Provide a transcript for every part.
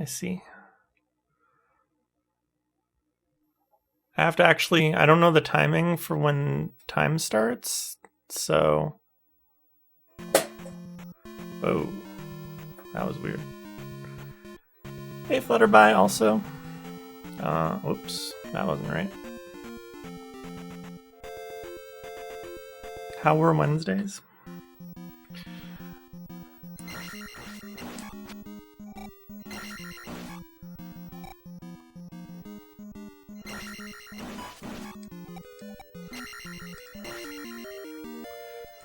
I see. I have to actually, I don't know the timing for when time starts, so... Oh, that was weird. Hey, Flutterby also. Whoops, that wasn't right. How were Wednesdays?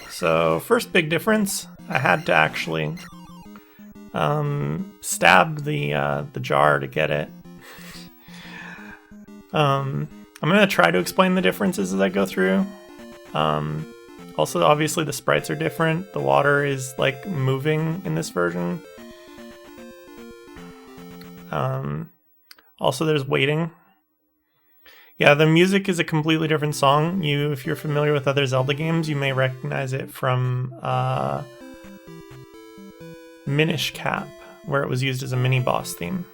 So first big difference, I had to actually stab the jar to get it. I'm gonna try to explain the differences as I go through. Also, obviously the sprites are different. The water is like moving in this version. Also, there's waiting. Yeah, the music is a completely different song. If you're familiar with other Zelda games, you may recognize it from Minish Cap, where it was used as a mini-boss theme.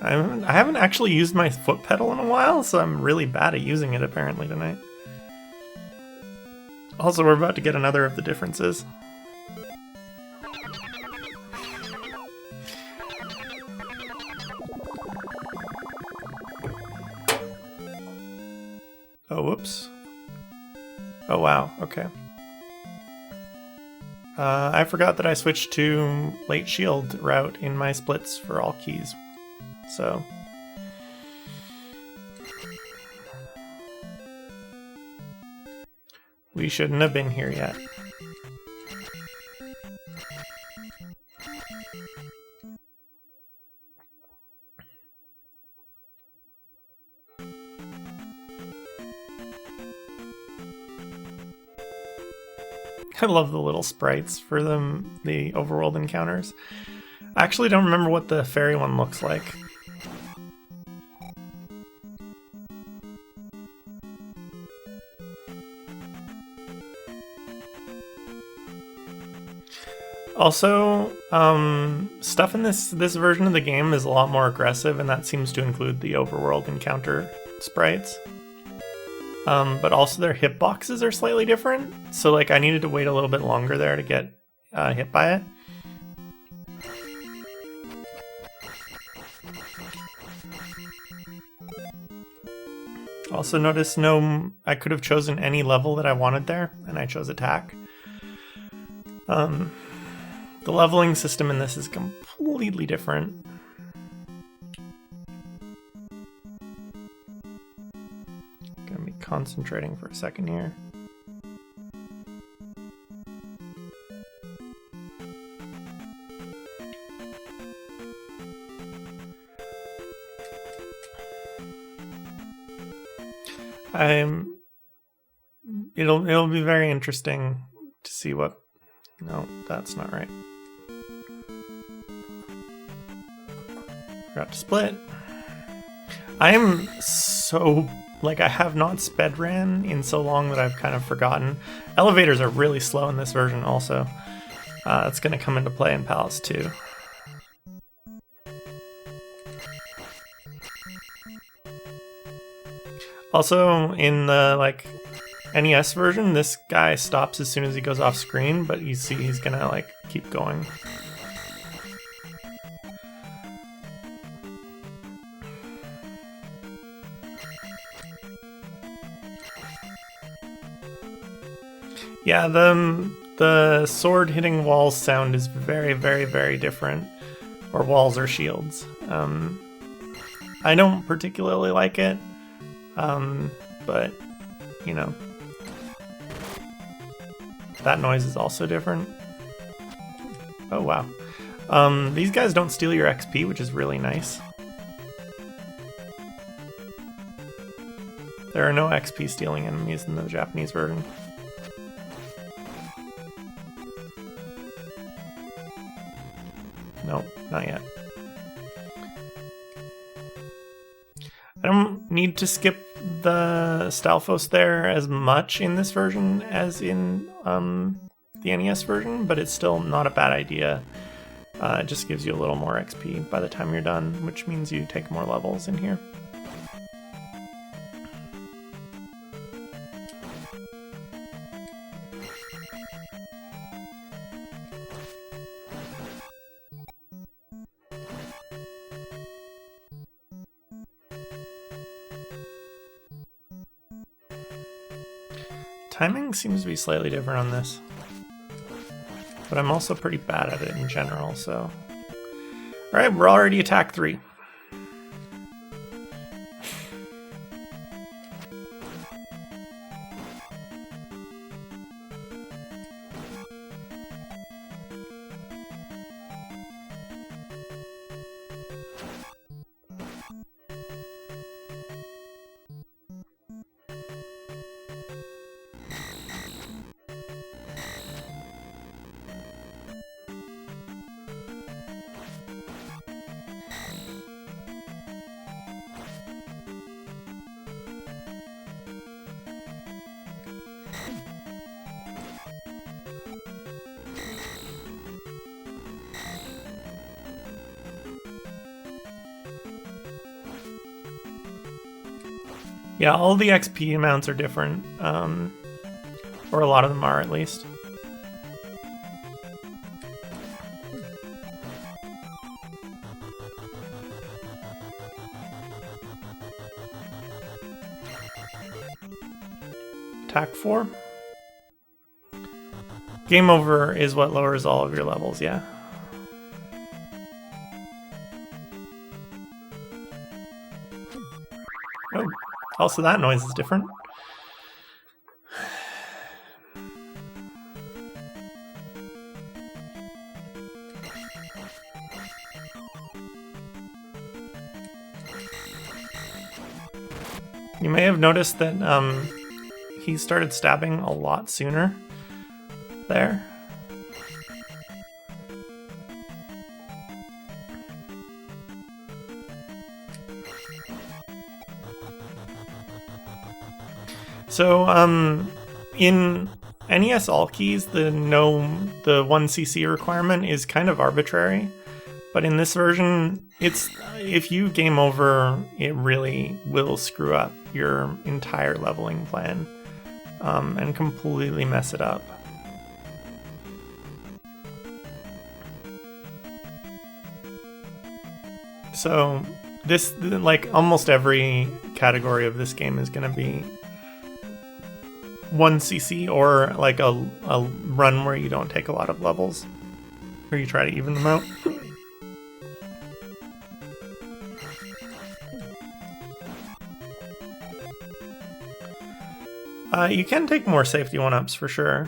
I haven't actually used my foot pedal in a while, so I'm really bad at using it apparently tonight. Also, we're about to get another of the differences. Oh, whoops. Oh, wow, okay. I forgot that I switched to late shield route in my splits for all keys, so... We shouldn't have been here yet. I love the little sprites for them, the overworld encounters. I actually don't remember what the fairy one looks like. Also, stuff in this version of the game is a lot more aggressive, and that seems to include the overworld encounter sprites. But also their hitboxes are slightly different, so like I needed to wait a little bit longer there to get hit by it. Also notice I could have chosen any level that I wanted there, and I chose attack. The leveling system in this is completely different. Gonna be concentrating for a second here. It'll be very interesting to see what... No, that's not right. Forgot to split. I am so... Like, I have not sped ran in so long that I've kind of forgotten. Elevators are really slow in this version also. That's going to come into play in Palace 2. Also, in the, NES version, this guy stops as soon as he goes off screen, but you see he's gonna, keep going. Yeah, the sword hitting walls sound is very, very, very different. Or walls or shields. I don't particularly like it, but, you know. That noise is also different. Oh, wow. These guys don't steal your XP, which is really nice. There are no XP stealing enemies in the Japanese version. Nope, not yet. I don't need to skip the Stalfos there as much in this version as in the NES version, but it's still not a bad idea. It just gives you a little more XP by the time you're done, which means you take more levels in here. Timing seems to be slightly different on this, but I'm also pretty bad at it in general, so... Alright, we're already attack 3. Yeah, all the XP amounts are different, or a lot of them are at least. Attack 4. Game over is what lowers all of your levels, yeah. Oh, also that noise is different. You may have noticed that he started stabbing a lot sooner there. So in NES All Keys, the 1cc requirement is kind of arbitrary, but in this version, it's if you game over, it really will screw up your entire leveling plan and completely mess it up. So this, like almost every category of this game is going to be 1cc or like a run where you don't take a lot of levels, where you try to even them out. You can take more safety 1-ups for sure.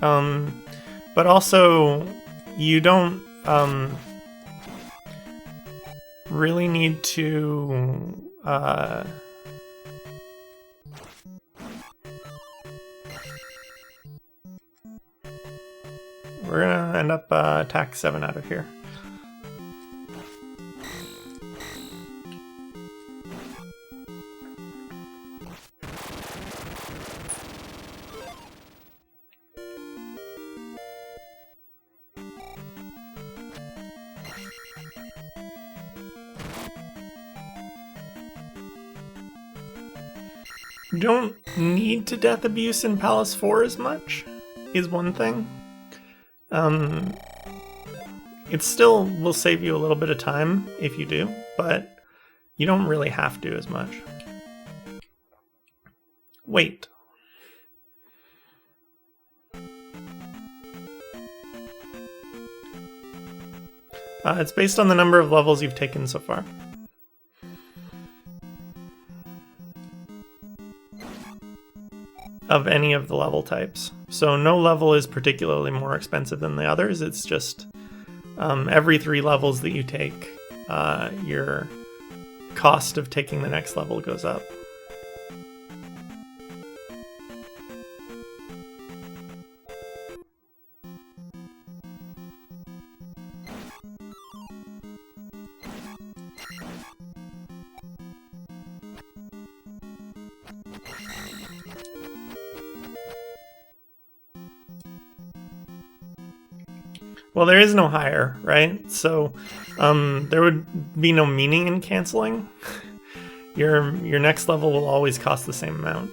But also, you don't really need to we're gonna end up attack 7 out of here. You don't need to death abuse in Palace 4 as much, is one thing. It still will save you a little bit of time if you do, but you don't really have to as much. Wait. It's based on the number of levels you've taken so far. Of any of the level types. So no level is particularly more expensive than the others, it's just every 3 levels that you take, your cost of taking the next level goes up. Well, there is no higher, right? So there would be no meaning in canceling. Your next level will always cost the same amount.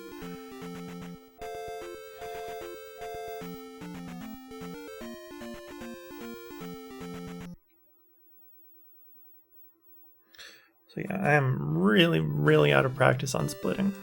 So yeah, I am really, really out of practice on splitting.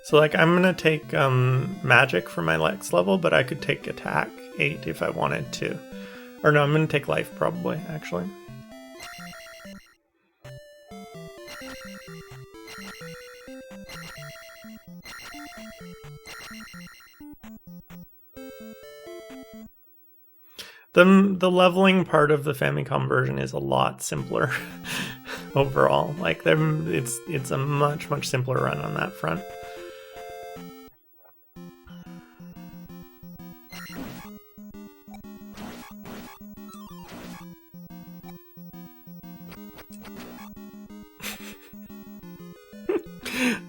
So like I'm gonna take magic for my next level, but I could take attack 8 if I wanted to. Or no, I'm gonna take life probably, actually. The leveling part of the Famicom version is a lot simpler overall. Like it's a much simpler run on that front.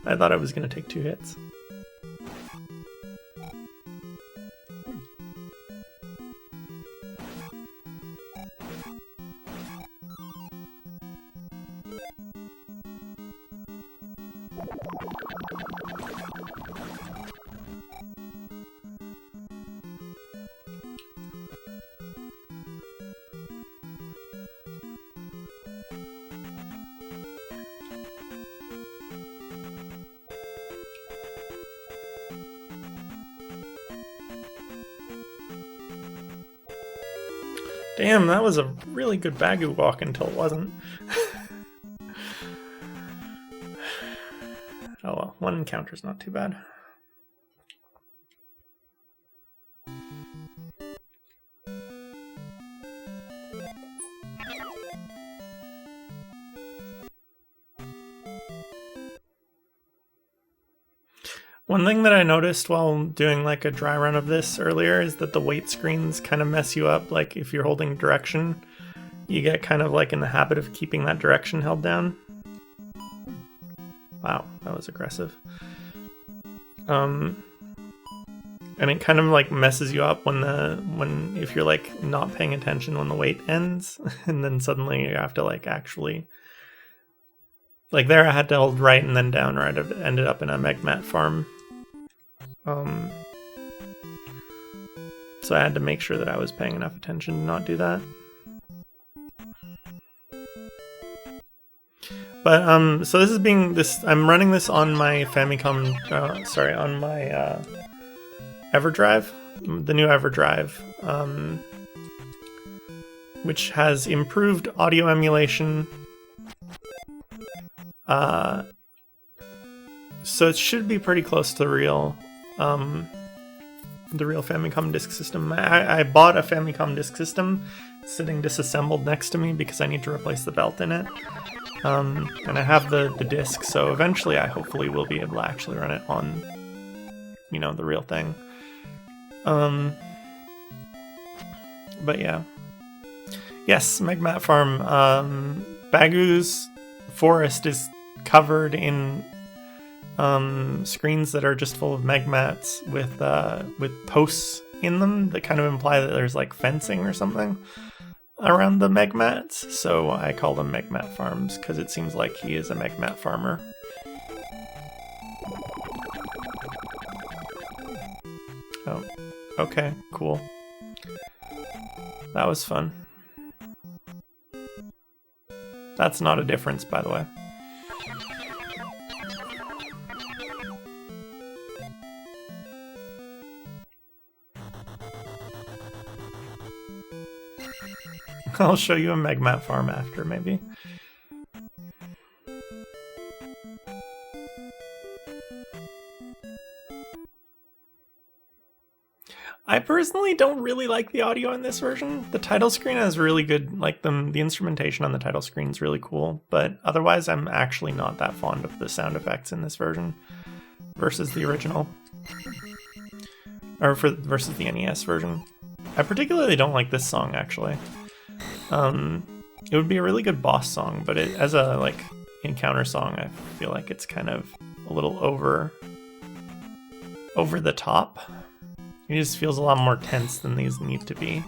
I thought I was gonna take 2 hits. Damn, that was a really good Bagu walk until it wasn't. Oh well, 1 encounter's not too bad. One thing that I noticed while doing like a dry run of this earlier is that the weight screens kind of mess you up. Like if you're holding direction, you get kind of like in the habit of keeping that direction held down. Wow, that was aggressive. And it kind of like messes you up when if you're like not paying attention when the wait ends, and then suddenly you have to like actually. Like there I had to hold right and then down, or I'd have ended up in a Megmat farm. So I had to make sure that I was paying enough attention to not do that. But so I'm running this on my Famicom, on my EverDrive, the new EverDrive, which has improved audio emulation. So it should be pretty close to the real Famicom disk system. I bought a Famicom disk system sitting disassembled next to me because I need to replace the belt in it. And I have the disc, so eventually I hopefully will be able to actually run it on, the real thing. But yeah. Yes, Megmat Farm. Bagu's forest is covered in screens that are just full of Megmats with posts in them that kind of imply that there's like fencing or something around the Megmats. So I call them Megmat Farms because it seems like he is a Megmat farmer. Oh, okay, cool. That was fun. That's not a difference, by the way. I'll show you a Megmat farm after, maybe. I personally don't really like the audio in this version. The title screen has really good, like the instrumentation on the title screen is really cool, but otherwise I'm actually not that fond of the sound effects in this version versus the original. Or versus the NES version. I particularly don't like this song, actually. It would be a really good boss song, but as a like encounter song, I feel like it's kind of a little over the top. It just feels a lot more tense than these need to be.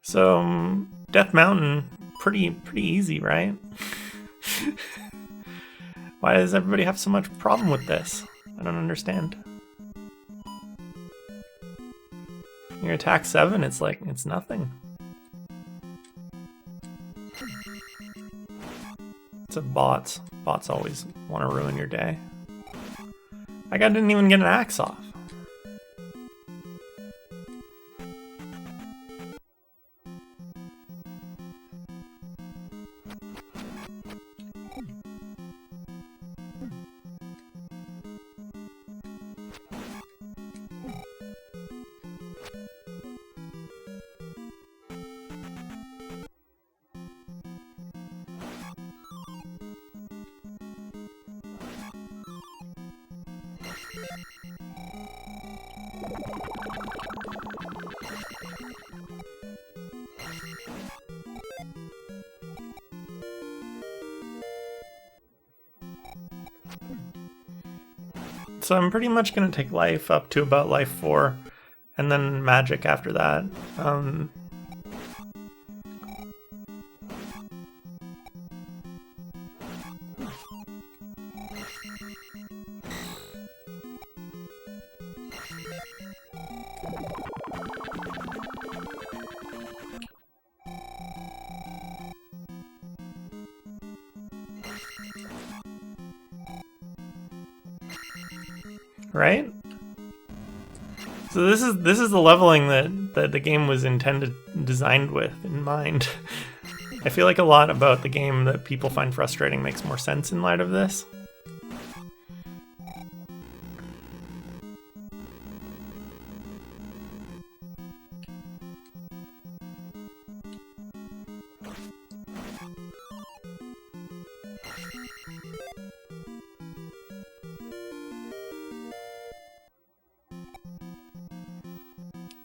So, Death Mountain, pretty easy, right? Why does everybody have so much problem with this? I don't understand. Your attack 7, it's like, it's nothing. It's a bots. Bots always want to ruin your day. That guy didn't even get an axe off. So I'm pretty much going to take life up to about life 4, and then magic after that. Right? So this is the leveling that the game was designed with in mind. I feel like a lot about the game that people find frustrating makes more sense in light of this.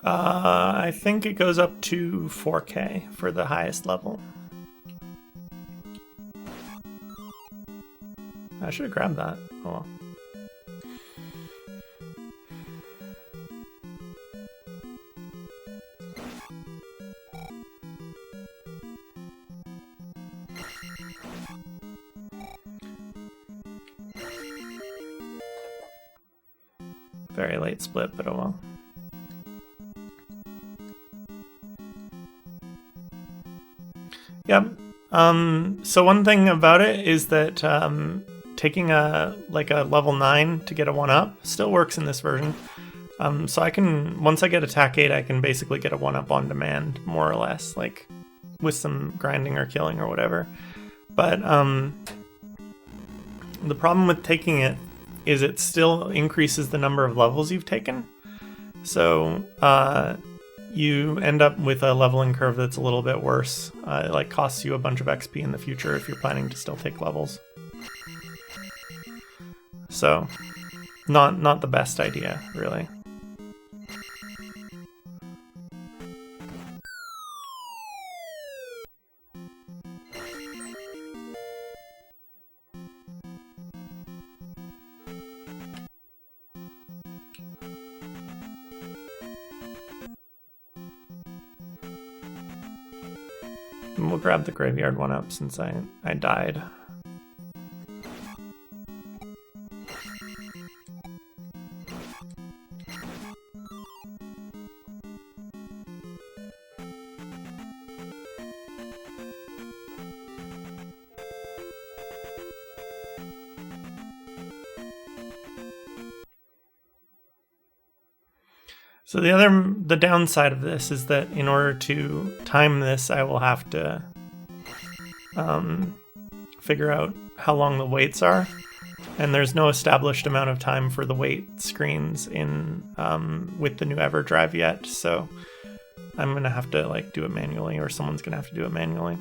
I think it goes up to 4K for the highest level. I should have grabbed that. Oh well. Very late split, but oh well. Yep. So one thing about it is that taking a level 9 to get a 1-up still works in this version. So I can, once I get attack 8, I can basically get a 1-up on demand, more or less, like with some grinding or killing or whatever. But the problem with taking it is it still increases the number of levels you've taken. So you end up with a leveling curve that's a little bit worse. It like costs you a bunch of XP in the future if you're planning to still take levels. So, not the best idea, really. And we'll grab the graveyard 1-up since I died. So the downside of this is that in order to time this, I will have to figure out how long the waits are, and there's no established amount of time for the wait screens in with the new EverDrive yet. So I'm gonna have to like do it manually, or someone's gonna have to do it manually.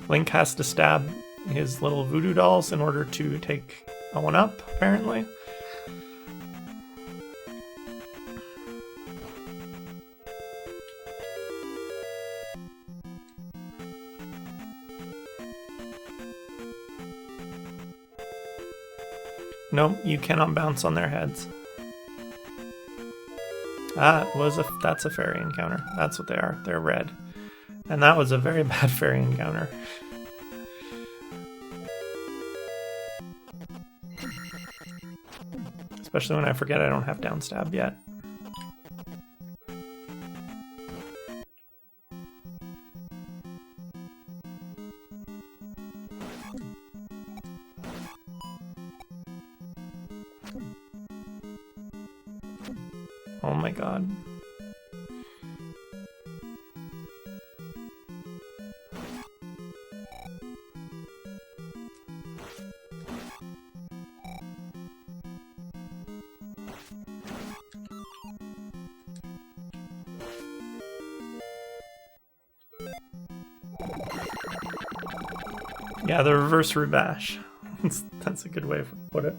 Link has to stab his little voodoo dolls in order to take a 1-up, apparently. Nope, you cannot bounce on their heads. That's a fairy encounter. That's what they are. They're red. And that was a very bad fairy encounter. Especially when I forget I don't have down stab yet. Oh my god. Yeah, the reverse rebash. That's a good way to put it.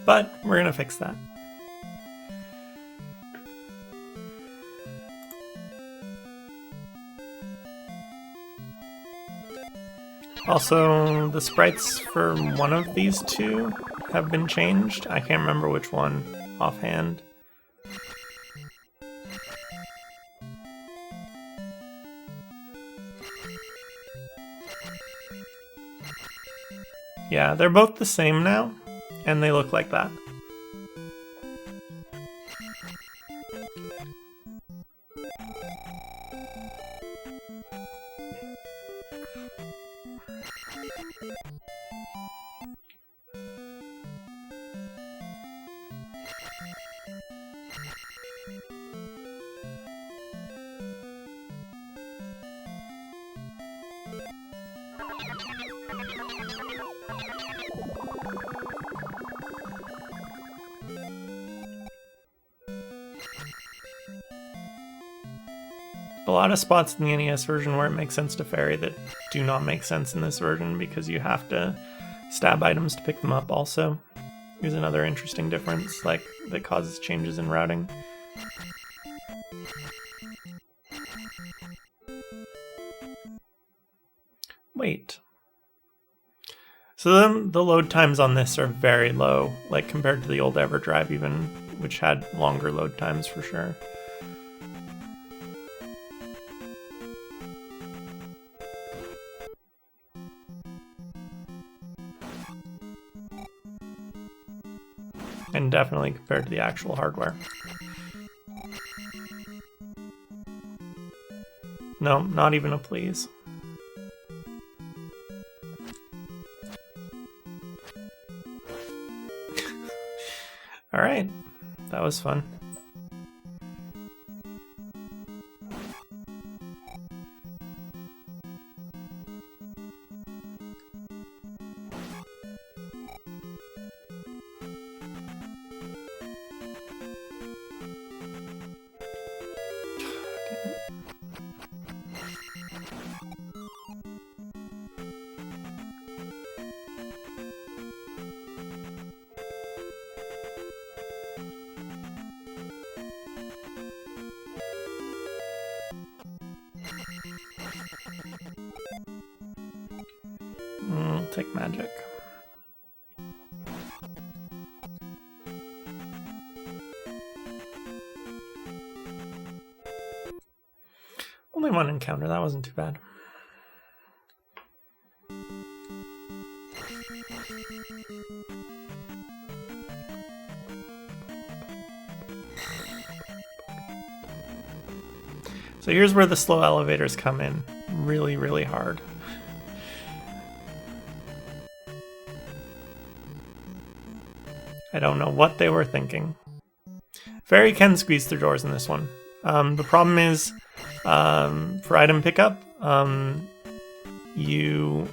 But we're gonna fix that. Also, the sprites for one of these two have been changed. I can't remember which one offhand. Yeah, they're both the same now, and they look like that. A lot of spots in the NES version where it makes sense to fairy that do not make sense in this version because you have to stab items to pick them up also. Here's another interesting difference, like, that causes changes in routing. Wait. So then the load times on this are very low, like compared to the old EverDrive even, which had longer load times for sure. And definitely compared to the actual hardware. No, not even a please. Alright, that was fun. Take magic. Only one encounter, that wasn't too bad. So here's where the slow elevators come in really, really hard. I don't know what they were thinking. Fairy can squeeze through doors in this one. The problem is, for item pickup, you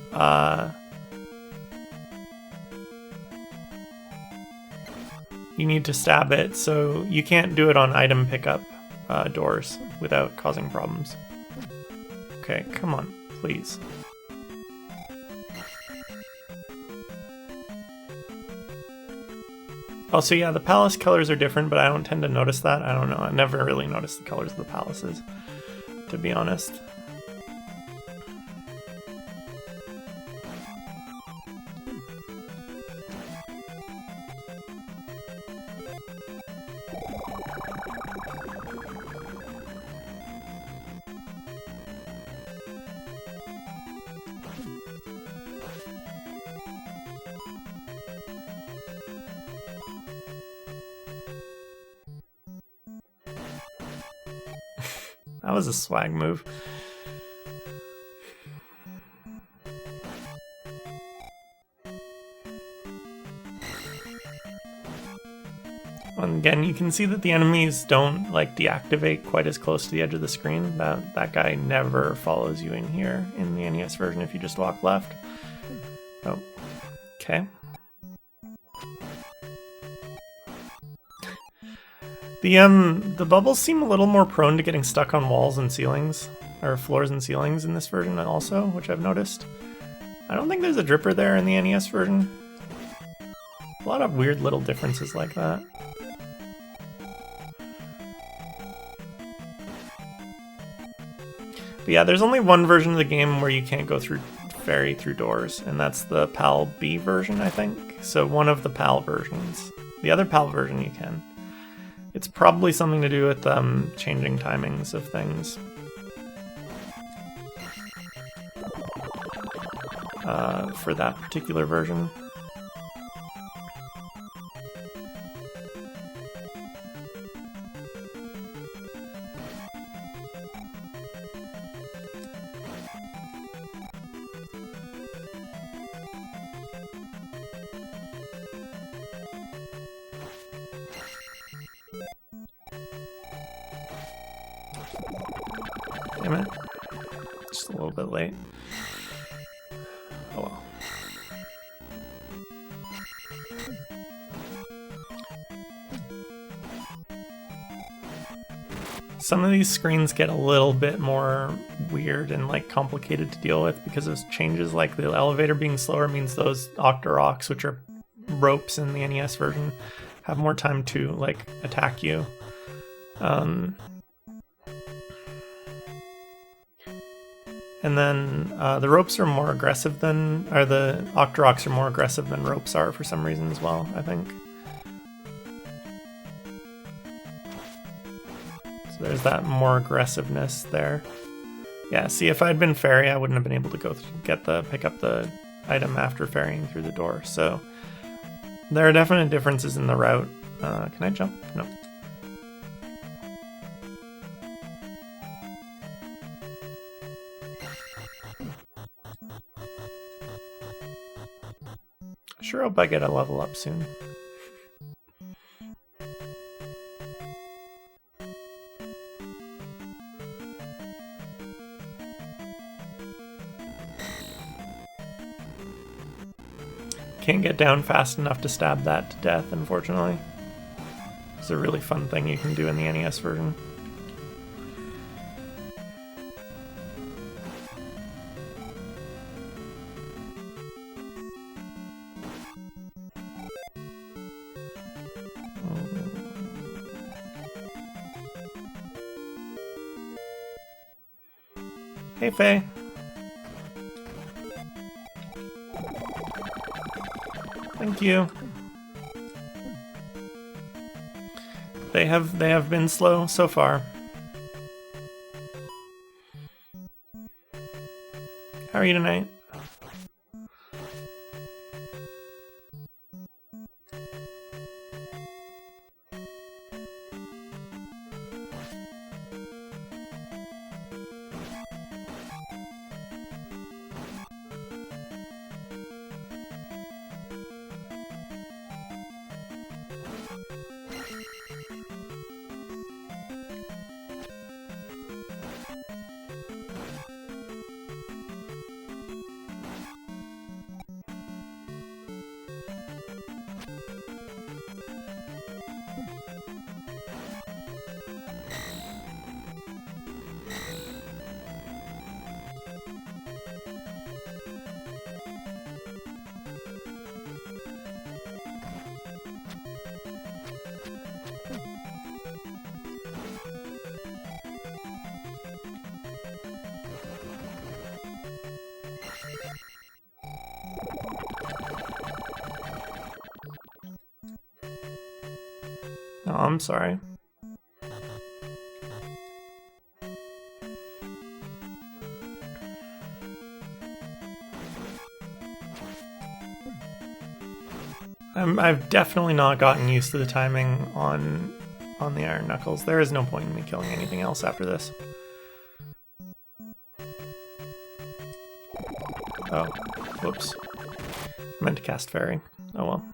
need to stab it, so you can't do it on item pickup doors without causing problems. Okay, come on, please. Also, yeah, the palace colors are different, but I don't tend to notice that. I don't know. I never really noticed the colors of the palaces, to be honest. That was a swag move. And again, you can see that the enemies don't like deactivate quite as close to the edge of the screen. That guy never follows you in here in the NES version if you just walk left. Oh, okay. The bubbles seem a little more prone to getting stuck on walls and ceilings, or floors and ceilings in this version also, which I've noticed. I don't think there's a dripper there in the NES version. A lot of weird little differences like that. But yeah, there's only one version of the game where you can't go through fairy through doors, and that's the PAL B version, I think. So one of the PAL versions. The other PAL version you can. It's probably something to do with changing timings of things. For that particular version. Damn it. Just a little bit late. Oh well. Some of these screens get a little bit more weird and like complicated to deal with because of changes like the elevator being slower means those Octoroks, which are ropes in the NES version, have more time to like attack you. And then the ropes are more aggressive than, or the Octoroks are more aggressive than ropes are for some reason as well, I think. So there's that more aggressiveness there. Yeah, see, if I'd been fairy, I wouldn't have been able to go pick up the item after ferrying through the door. So there are definite differences in the route. Can I jump? No. sure hope I get a level up soon. Can't get down fast enough to stab that to death, unfortunately. It's a really fun thing you can do in the NES version. Hey, Faye. Thank you. They have been slow so far. How are you tonight? Oh, I'm sorry. I've definitely not gotten used to the timing on the Iron Knuckles. There is no point in me killing anything else after this. Oh, whoops. I meant to cast Fairy. Oh well.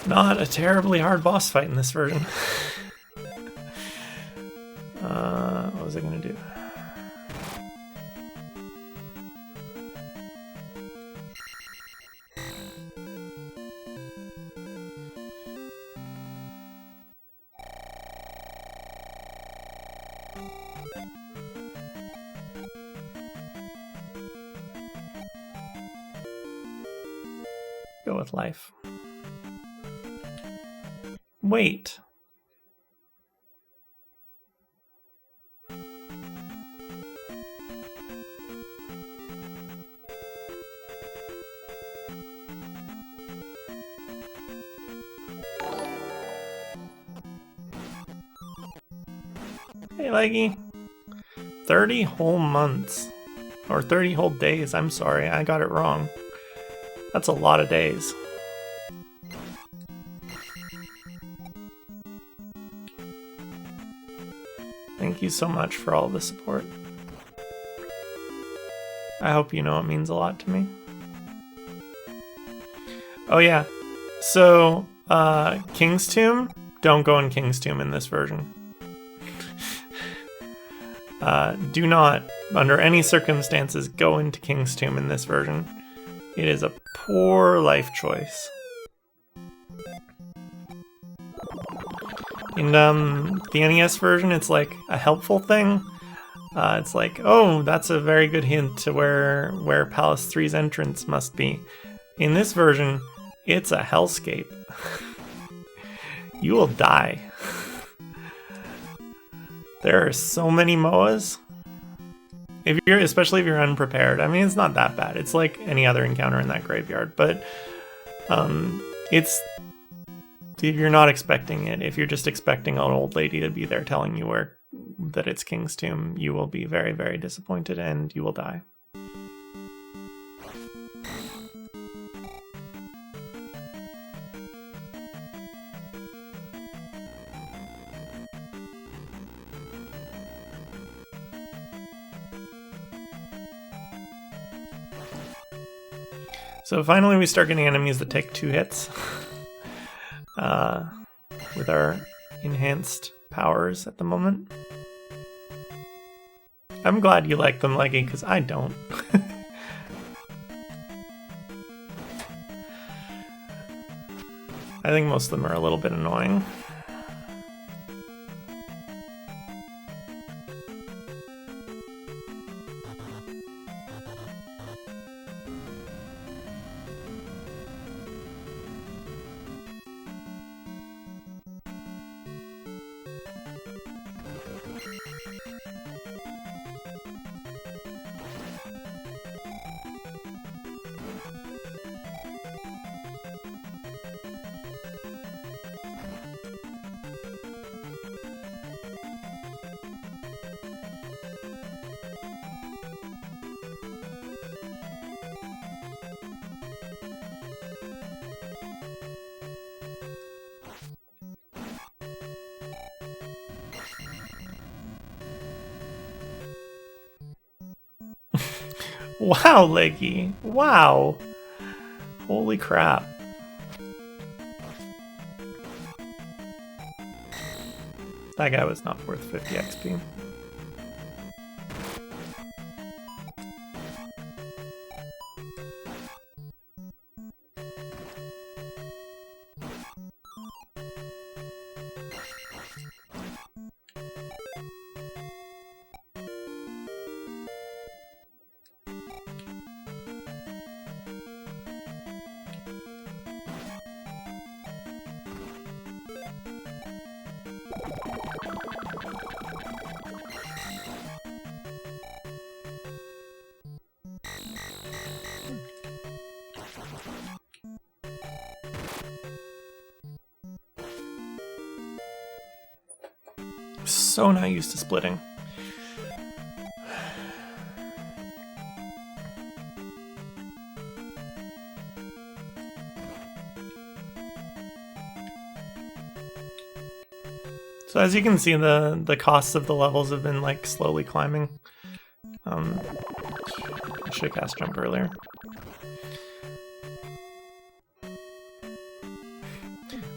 Not a terribly hard boss fight in this version. What was I gonna do? Go with life. Wait. Hey, Leggy. 30 whole months. Or 30 whole days. I'm sorry, I got it wrong. That's a lot of days. Thank you so much for all the support. I hope you know it means a lot to me. Oh yeah, so King's Tomb, don't go in King's Tomb in this version. Do not, under any circumstances, go into King's Tomb in this version. It is a poor life choice. In the NES version, it's like a helpful thing. It's like, oh, that's a very good hint to where Palace 3's entrance must be. In this version, it's a hellscape. You will die. There are so many MOAs. Especially if you're unprepared. I mean, it's not that bad. It's like any other encounter in that graveyard, but it's if you're not expecting it, if you're just expecting an old lady to be there telling you that it's King's Tomb, you will be very, very disappointed and you will die. So finally we start getting enemies that take 2 hits with our enhanced powers at the moment. I'm glad you like them, Leggy, because I don't. I think most of them are a little bit annoying. Wow, Leggy. Wow. Holy crap. That guy was not worth 50 XP. So not used to splitting. So as you can see, the costs of the levels have been like slowly climbing. I should have cast jump earlier.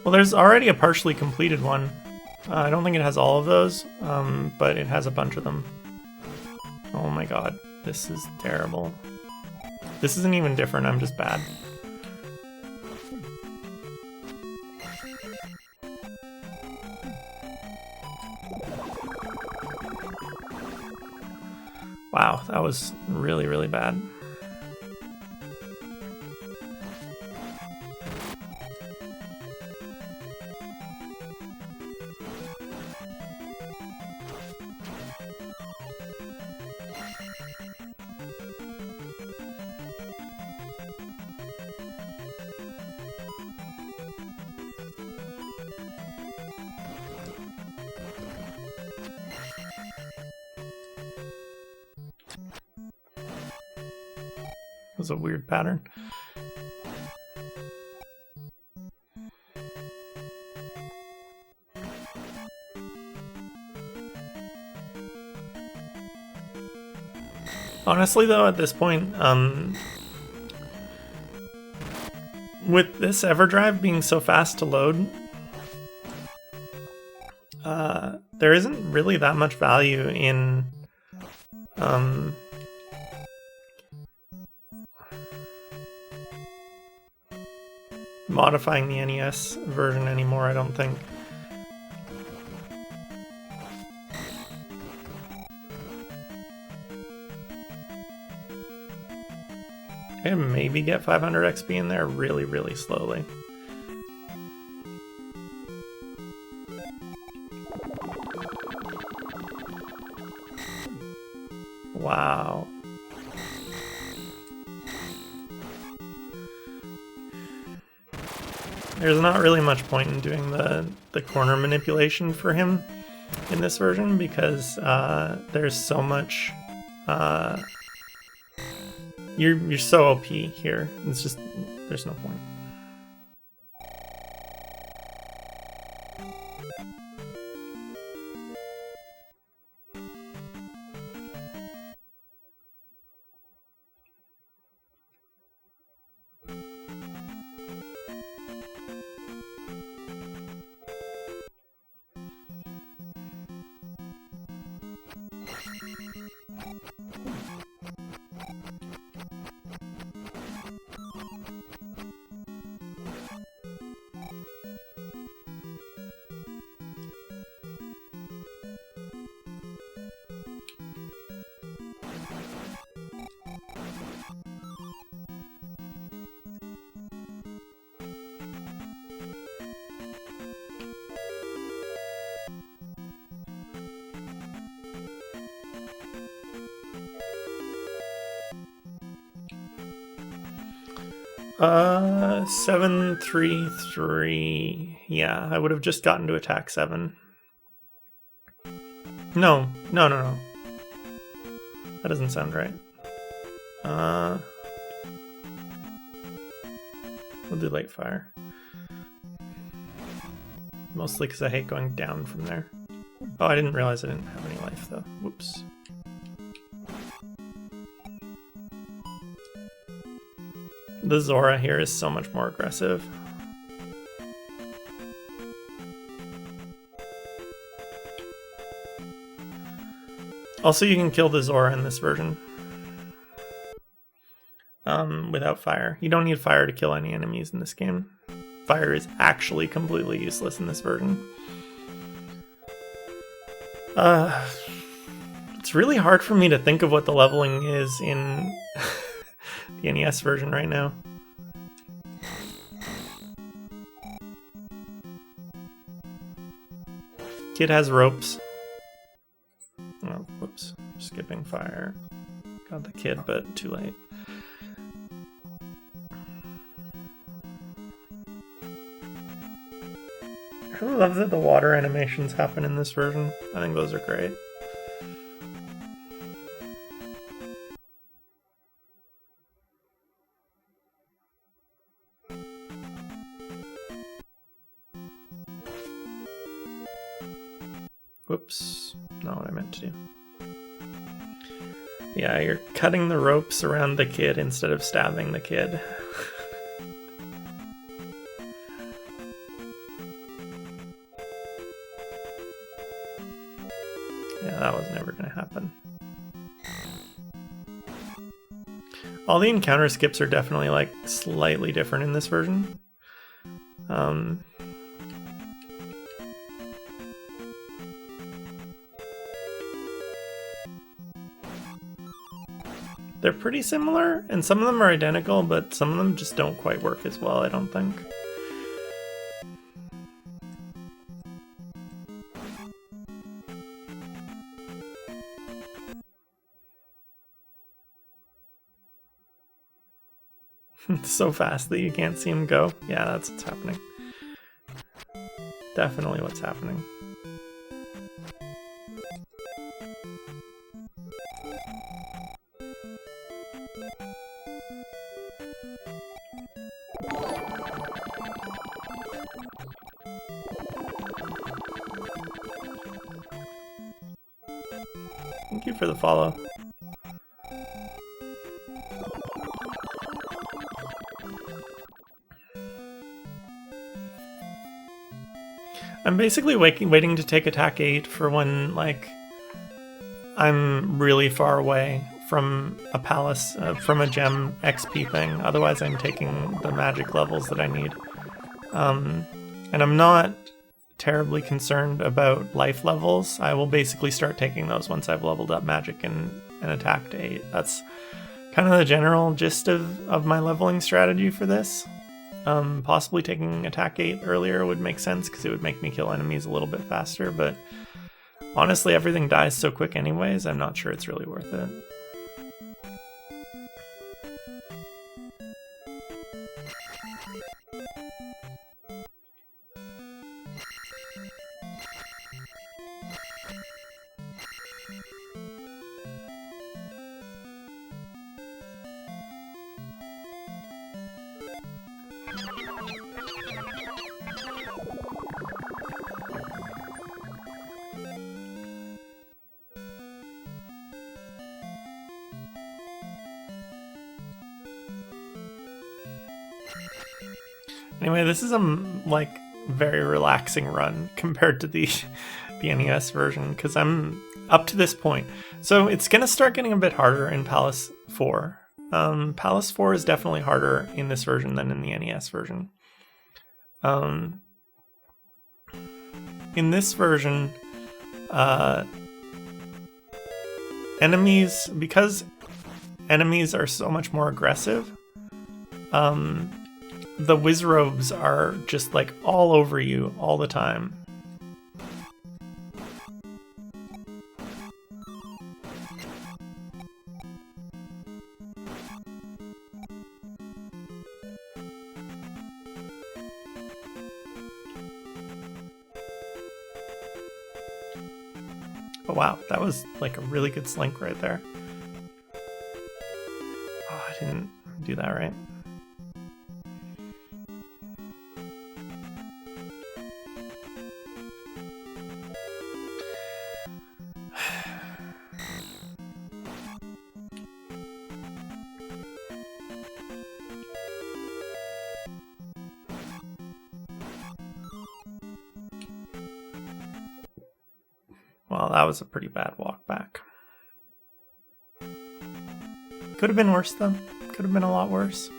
Well, there's already a partially completed one. I don't think it has all of those, but it has a bunch of them. Oh my god, this is terrible. This isn't even different, I'm just bad. Wow, that was really, really bad. It was a weird pattern. Honestly though, at this point, with this EverDrive being so fast to load, there isn't really that much value in modifying the NES version anymore, I don't think. I can maybe get 500 XP in there really, really slowly. Wow. There's not really much point in doing the corner manipulation for him in this version because there's so much. You're so OP here. It's just there's no point. 733. Yeah, I would have just gotten to attack 7. No. That doesn't sound right. We'll do light fire. Mostly because I hate going down from there. Oh, I didn't realize I didn't have any life though. Whoops. The Zora here is so much more aggressive. Also, you can kill the Zora in this version without fire. You don't need fire to kill any enemies in this game. Fire is actually completely useless in this version. It's really hard for me to think of what the leveling is in the NES version right now. Kid has ropes. Oh, whoops. Skipping fire. Got the kid, but too late. I really love that the water animations happen in this version. I think those are great. Whoops, not what I meant to do. Yeah, you're cutting the ropes around the kid instead of stabbing the kid. Yeah, that was never gonna happen. All the encounter skips are definitely like slightly different in this version. They're pretty similar, and some of them are identical, but some of them just don't quite work as well, I don't think. It's so fast that you can't see him go. Yeah, that's what's happening. Definitely what's happening. Thank you for the follow. I'm basically waiting to take attack 8 for when, like, I'm really far away from a palace, from a gem XP thing. Otherwise, I'm taking the magic levels that I need. And I'm not terribly concerned about life levels. I will basically start taking those once I've leveled up magic and attack to 8. That's kind of the general gist of my leveling strategy for this. Possibly taking attack 8 earlier would make sense because it would make me kill enemies a little bit faster, but honestly everything dies so quick anyways, I'm not sure it's really worth it. Anyway, this is a, like, very relaxing run compared to the the NES version because I'm up to this point. So it's gonna start getting a bit harder in Palace 4. Palace 4 is definitely harder in this version than in the NES version. In this version, because enemies are so much more aggressive, the Wizrobes are just like all over you all the time. Oh wow, that was like a really good slink right there. Oh, I didn't do that right. Well, that was a pretty bad walk back. Could have been worse though. Could have been a lot worse.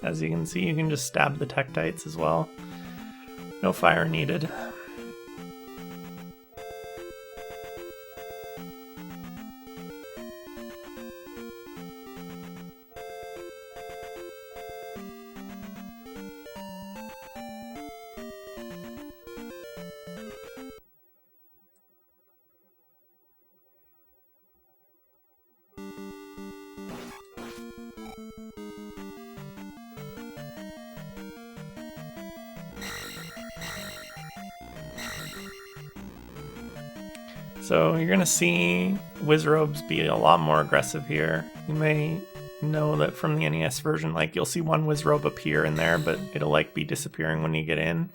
As you can see, you can just stab the Tektites as well. No fire needed. So you're going to see Wizrobes be a lot more aggressive here. You may know that from the NES version, like you'll see one Wizrobe appear in there, but it'll like be disappearing when you get in.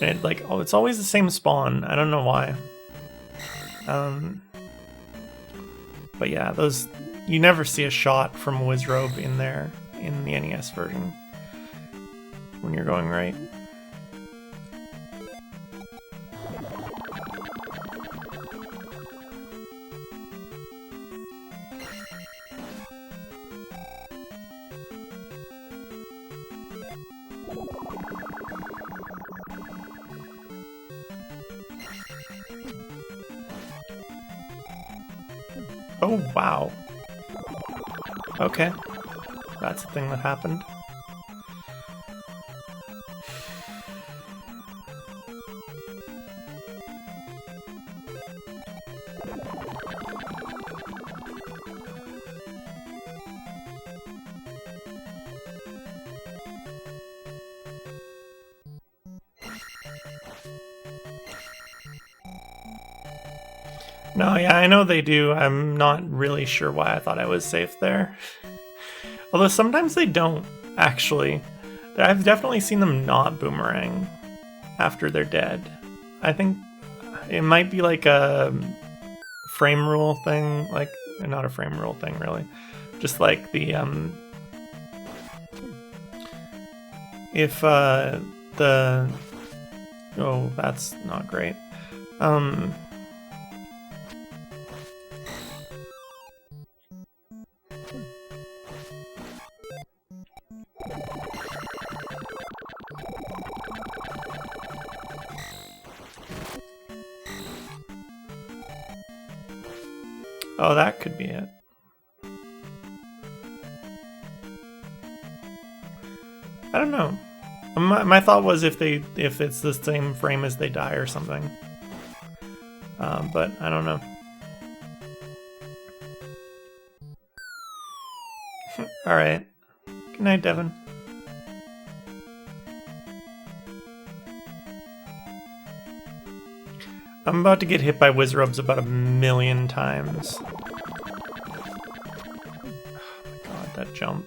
And it, like, oh, it's always the same spawn. I don't know why. But yeah, those, you never see a shot from a Wizrobe in there in the NES version when you're going right. Oh, wow. Okay. That's the thing that happened. No, yeah, I know they do. I'm not really sure why I thought I was safe there. Although sometimes they don't, actually. I've definitely seen them not boomerang after they're dead. I think it might be like a frame rule thing, like, not a frame rule thing, really. Just like the, if, oh, that's not great. Oh, that could be it. I don't know. My thought was if it's the same frame as they die or something. But I don't know. Alright. Good night, Devin. I'm about to get hit by Wizrobes about 1,000,000 times. Oh my god, that jump.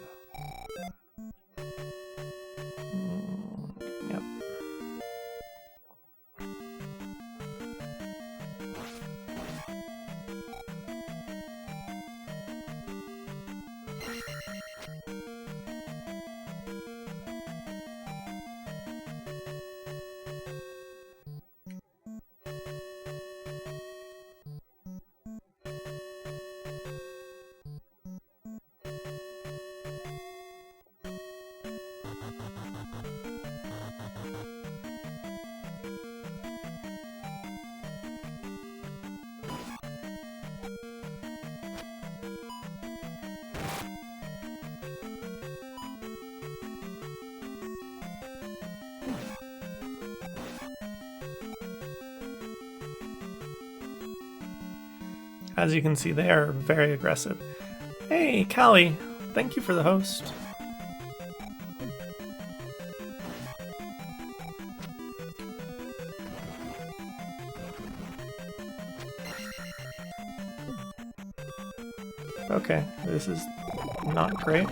Yep. As you can see, they are very aggressive. Hey, Callie, thank you for the host. Okay, this is not great.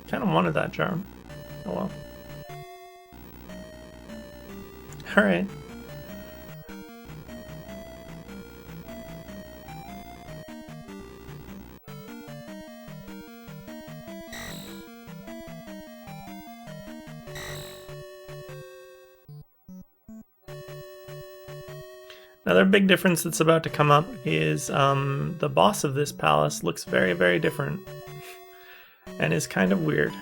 Kind of wanted that charm. Oh well. Alright. Another big difference that's about to come up is the boss of this palace looks very, very different. And is kind of weird.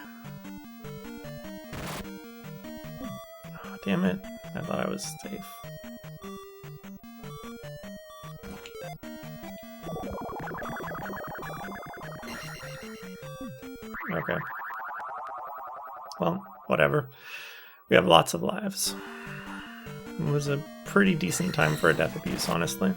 Oh, damn it. I thought I was safe. Okay. Well, whatever. We have lots of lives. It was a pretty decent time for a death abuse, honestly.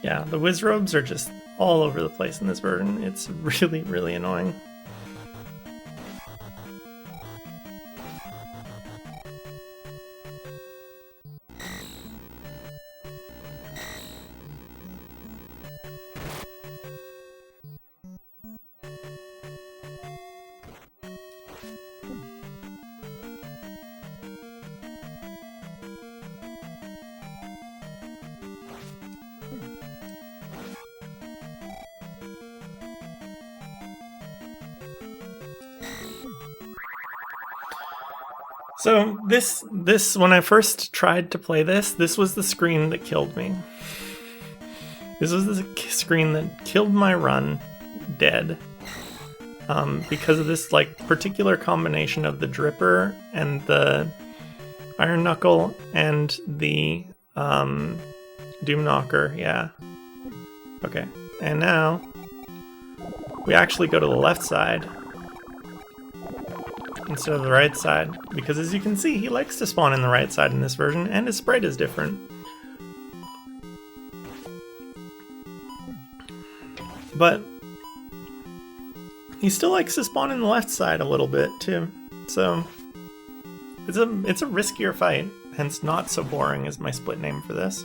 Yeah, the Wizrobes are just all over the place in this version. It's really, really annoying. So this when I first tried to play this was the screen that killed me. This was the screen that killed my run dead. because of this like particular combination of the Dripper and the Iron Knuckle and the Doom Knocker, yeah. Okay, and now we actually go to the left side instead of the right side, because as you can see, he likes to spawn in the right side in this version, and his sprite is different. But he still likes to spawn in the left side a little bit too, so it's a riskier fight, hence not so boring as my split name for this.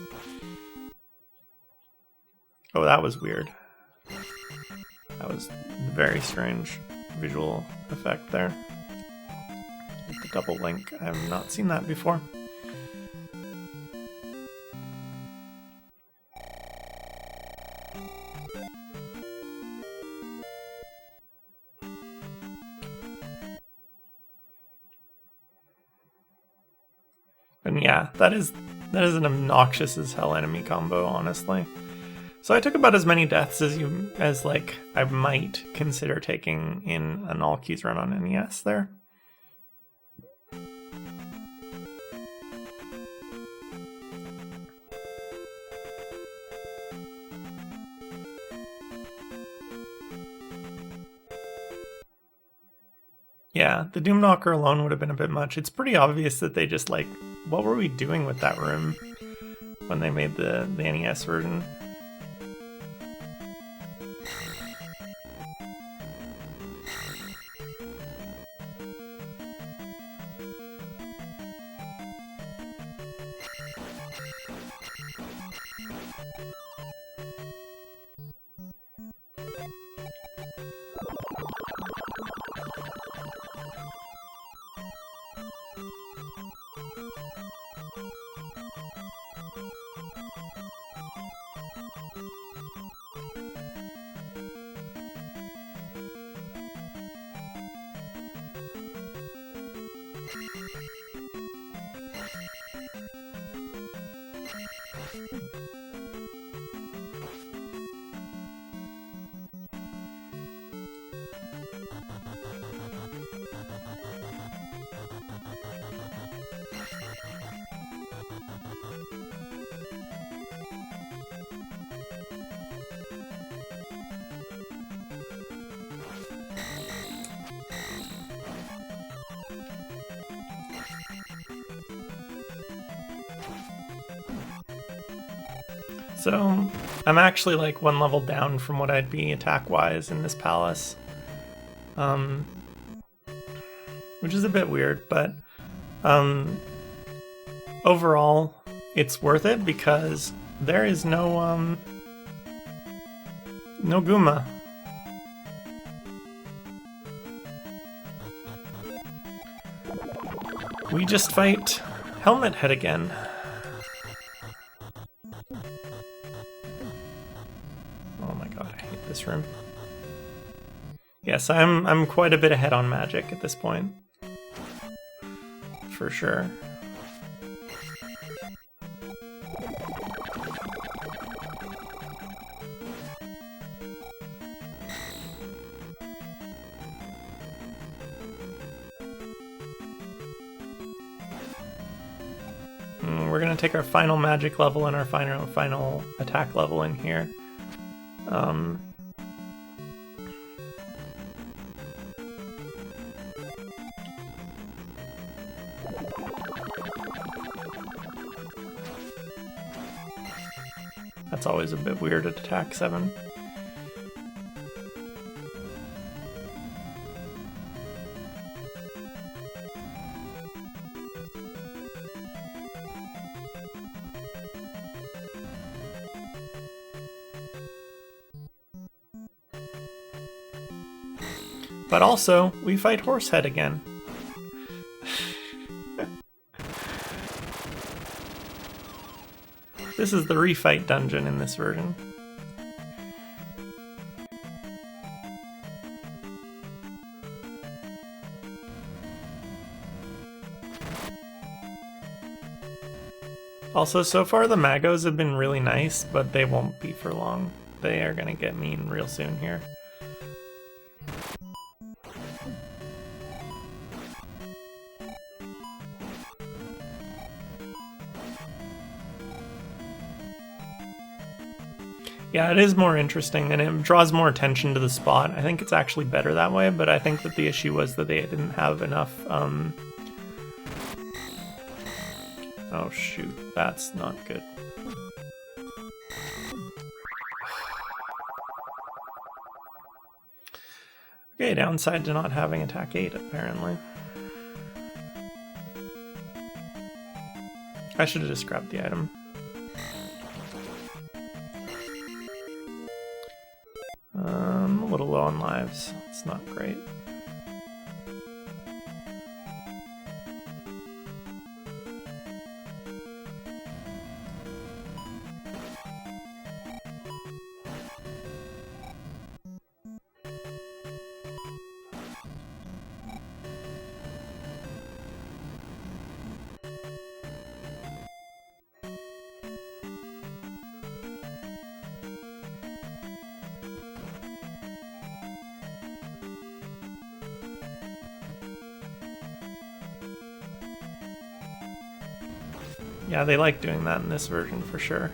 Oh, that was weird. That was very strange visual effect there. The double link, I have not seen that before. And yeah, that is an obnoxious as hell enemy combo, honestly. So I took about as many deaths as like I might consider taking in an all keys run on NES there. Yeah, the Doom Knocker alone would have been a bit much. It's pretty obvious that they just like, what were we doing with that room when they made the NES version? So I'm actually like one level down from what I'd be attack-wise in this palace, which is a bit weird, but overall it's worth it because there is no Guma. We just fight Helmet Head again. This room. Yes, I'm quite a bit ahead on magic at this point. For sure. We're gonna take our final magic level and our final attack level in here. That's always a bit weird at attack 7. But also, we fight Horsehead again. This is the refight dungeon in this version. Also, so far the Magos have been really nice, but they won't be for long. They are gonna get mean real soon here. Yeah, it is more interesting, and it draws more attention to the spot. I think it's actually better that way, but I think that the issue was that they didn't have enough, Oh shoot, that's not good. Okay, downside to not having attack 8, apparently. I should have just grabbed the item. A little low on lives. It's not great. Yeah, they like doing that in this version for sure.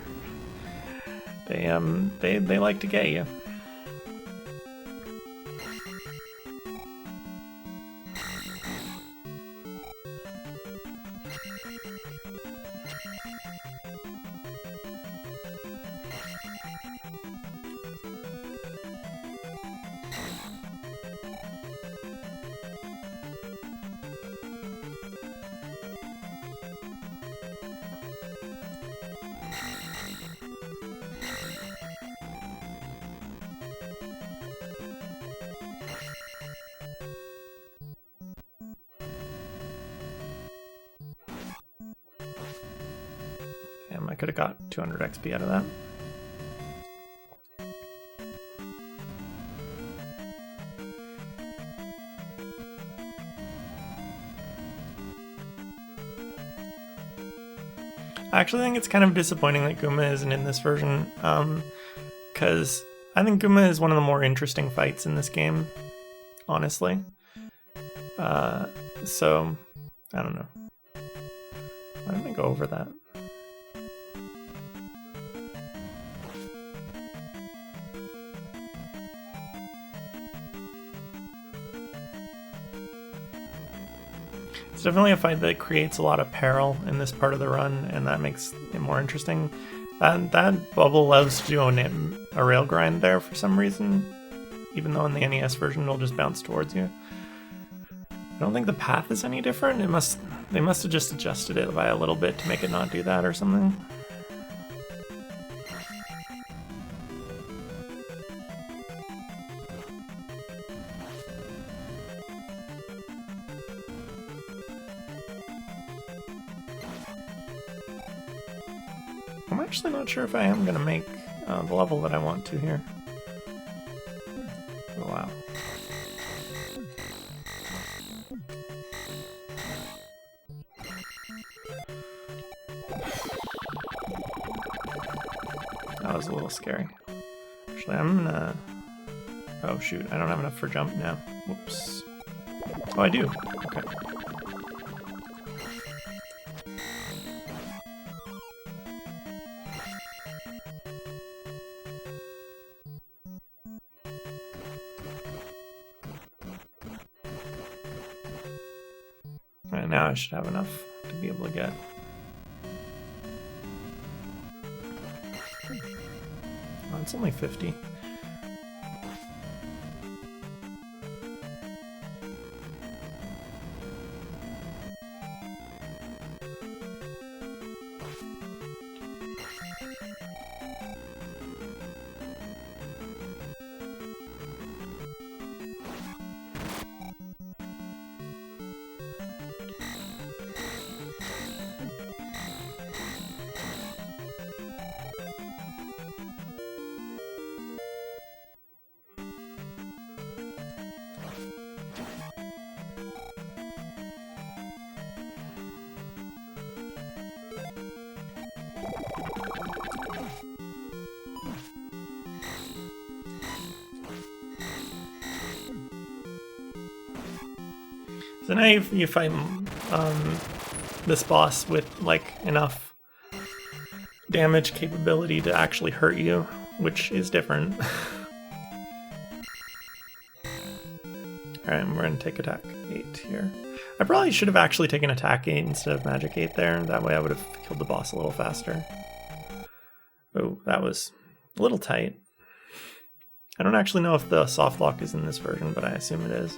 They like to get you. Damn, I could have got 200 XP out of that. I actually think it's kind of disappointing that Guma isn't in this version, because I think Guma is one of the more interesting fights in this game, honestly. So, I don't know. Why didn't I go over that? It's definitely a fight that creates a lot of peril in this part of the run, and that makes it more interesting. That bubble loves to do a rail grind there for some reason, even though in the NES version it'll just bounce towards you. I don't think the path is any different. They must have just adjusted it by a little bit to make it not do that or something. I'm actually not sure if I am going to make the level that I want to here. Oh, wow. That was a little scary. Actually, I'm gonna... Oh shoot, I don't have enough for jump now. Whoops. Oh, I do. Okay. Alright, now I should have enough to be able to get. Oh, it's only 50. So now you fight this boss with like enough damage capability to actually hurt you which is different. Alright, we're gonna take attack 8 here. I probably should have actually taken attack 8 instead of magic 8 there. That way I would have killed the boss a little faster. Oh, that was a little tight. I don't actually know if the soft lock is in this version, but I assume it is.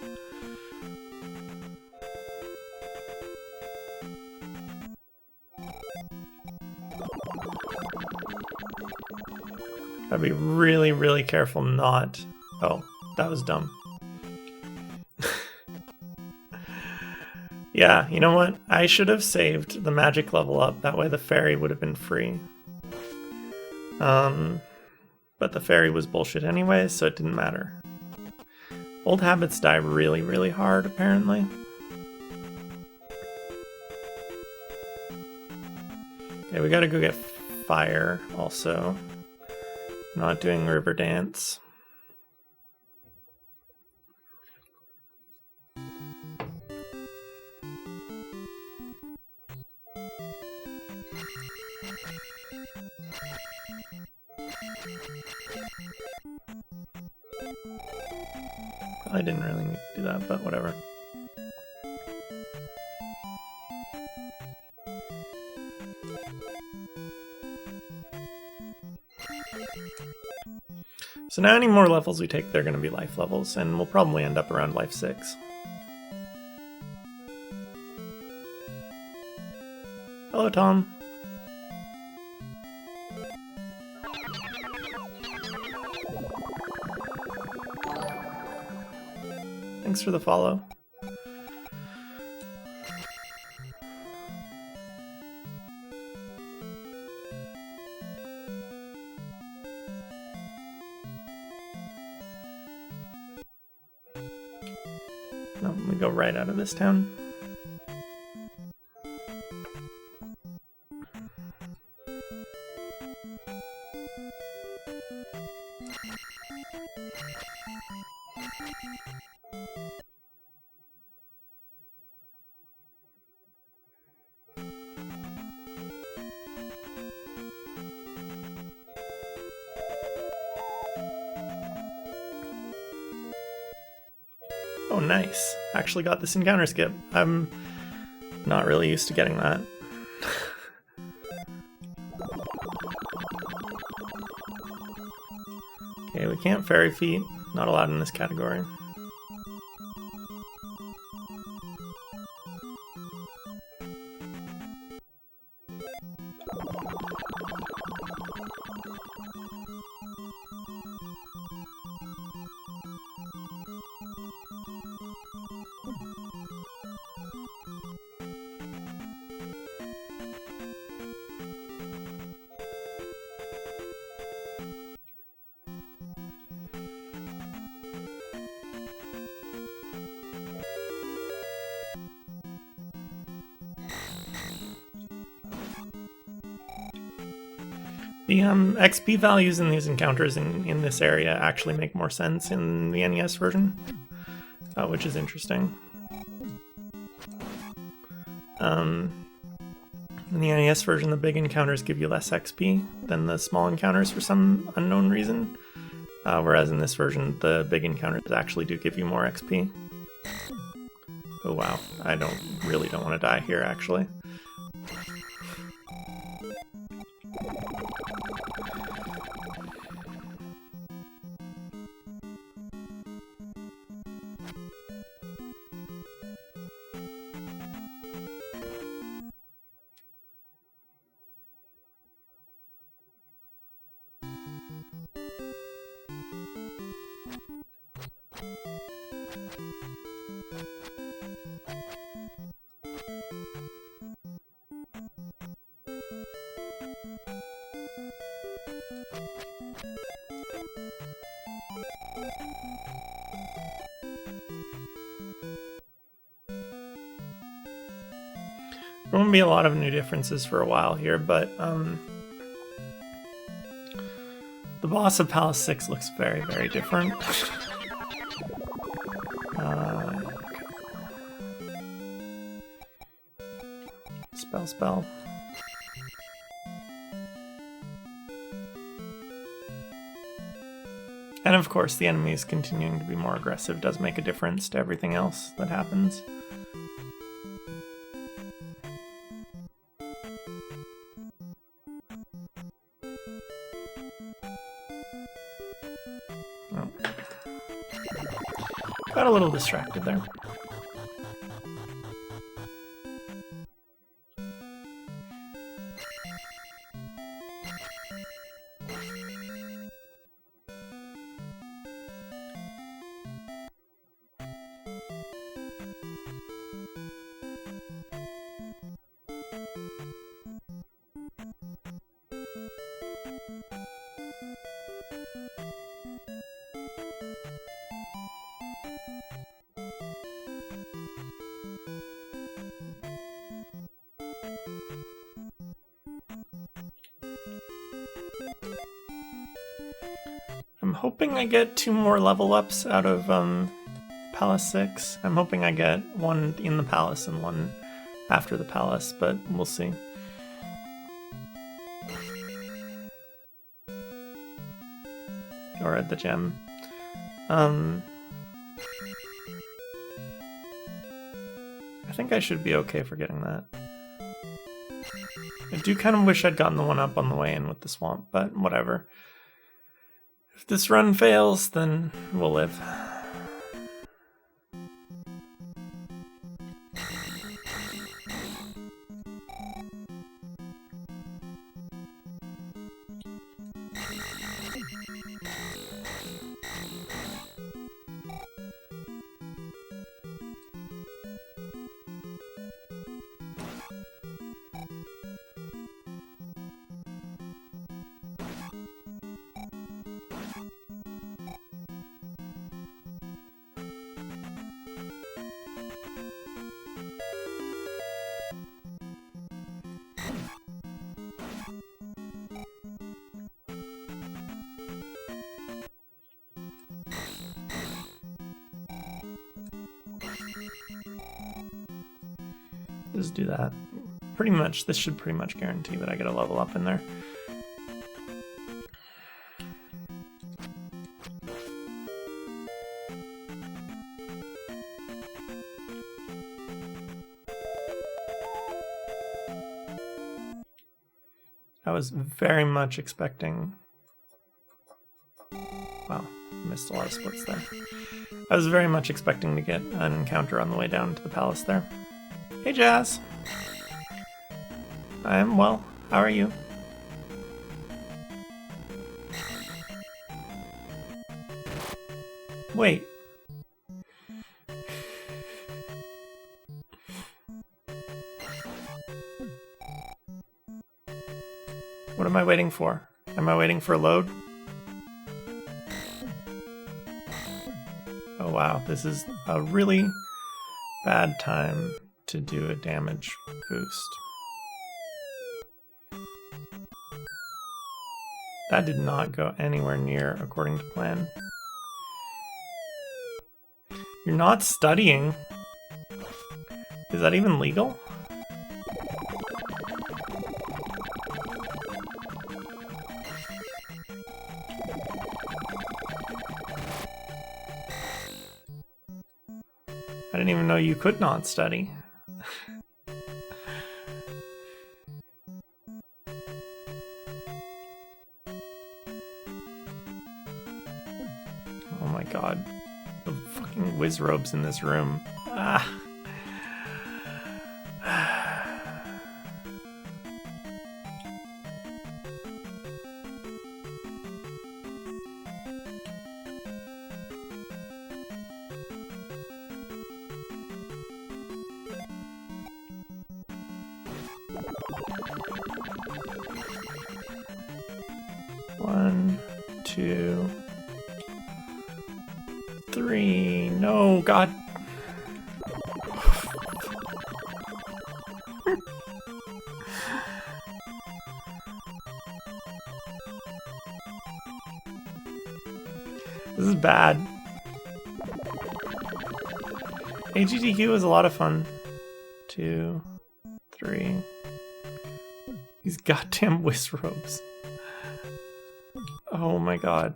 Gotta be really, really careful not... Oh, that was dumb. Yeah, you know what? I should have saved the magic level up. That way the fairy would have been free. But the fairy was bullshit anyway, so it didn't matter. Old habits die really, really hard, apparently. Okay, we gotta go get fire, also. Not doing river dance. I didn't really need to do that, but whatever. So now any more levels we take, they're going to be life levels, and we'll probably end up around life 6. Hello, Tom. Thanks for the follow. No, we go right out of this town. Oh, nice. Actually got this encounter skip. I'm not really used to getting that. Okay, we can't fairy feet. Not allowed in this category. The XP values in these encounters in this area actually make more sense in the NES version, which is interesting. In the NES version, the big encounters give you less XP than the small encounters for some unknown reason, whereas in this version, the big encounters actually do give you more XP. Oh wow, I really don't want to die here, actually. There won't be a lot of new differences for a while here, but the boss of Palace 6 looks very, very different. Spell. of course, the enemies continuing to be more aggressive does make a difference to everything else that happens. Oh. Got a little distracted there. I'm hoping I get 2 more level ups out of Palace 6. I'm hoping I get one in the palace and one after the palace, but we'll see. Or at the gem. I think I should be okay for getting that. I do kind of wish I'd gotten the one up on the way in with the swamp, but whatever. If this run fails, then we'll live. Just do that. Pretty much, this should pretty much guarantee that I get a level up in there. I was very much expecting... Wow, missed a lot of splits there. I was very much expecting to get an encounter on the way down to the palace there. Hey, Jazz. I am well. How are you? Wait. What am I waiting for? Am I waiting for a load? Oh wow, this is a really bad time to do a damage boost. That did not go anywhere near according to plan. You're not studying. Is that even legal? I didn't even know you could not study. Oh my god. The fucking whiz robes in this room. Ah. One, two, three. No, God. This is bad. AGDQ was a lot of fun. 2, 3. These goddamn whiz robes. Oh my god.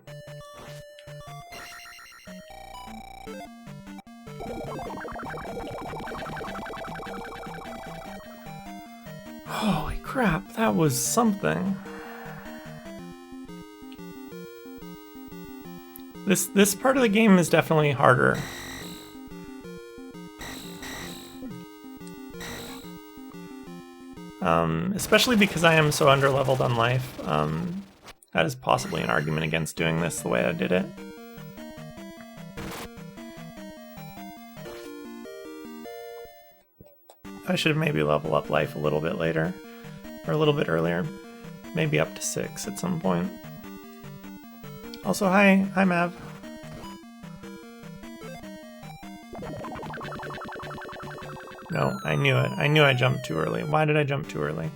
Holy crap, that was something. This part of the game is definitely harder. Especially because I am so underleveled on life. That is possibly an argument against doing this the way I did it. I should maybe level up life a little bit later, or a little bit earlier. Maybe up to 6 at some point. Also, hi Mav. No, I knew it. I knew I jumped too early. Why did I jump too early?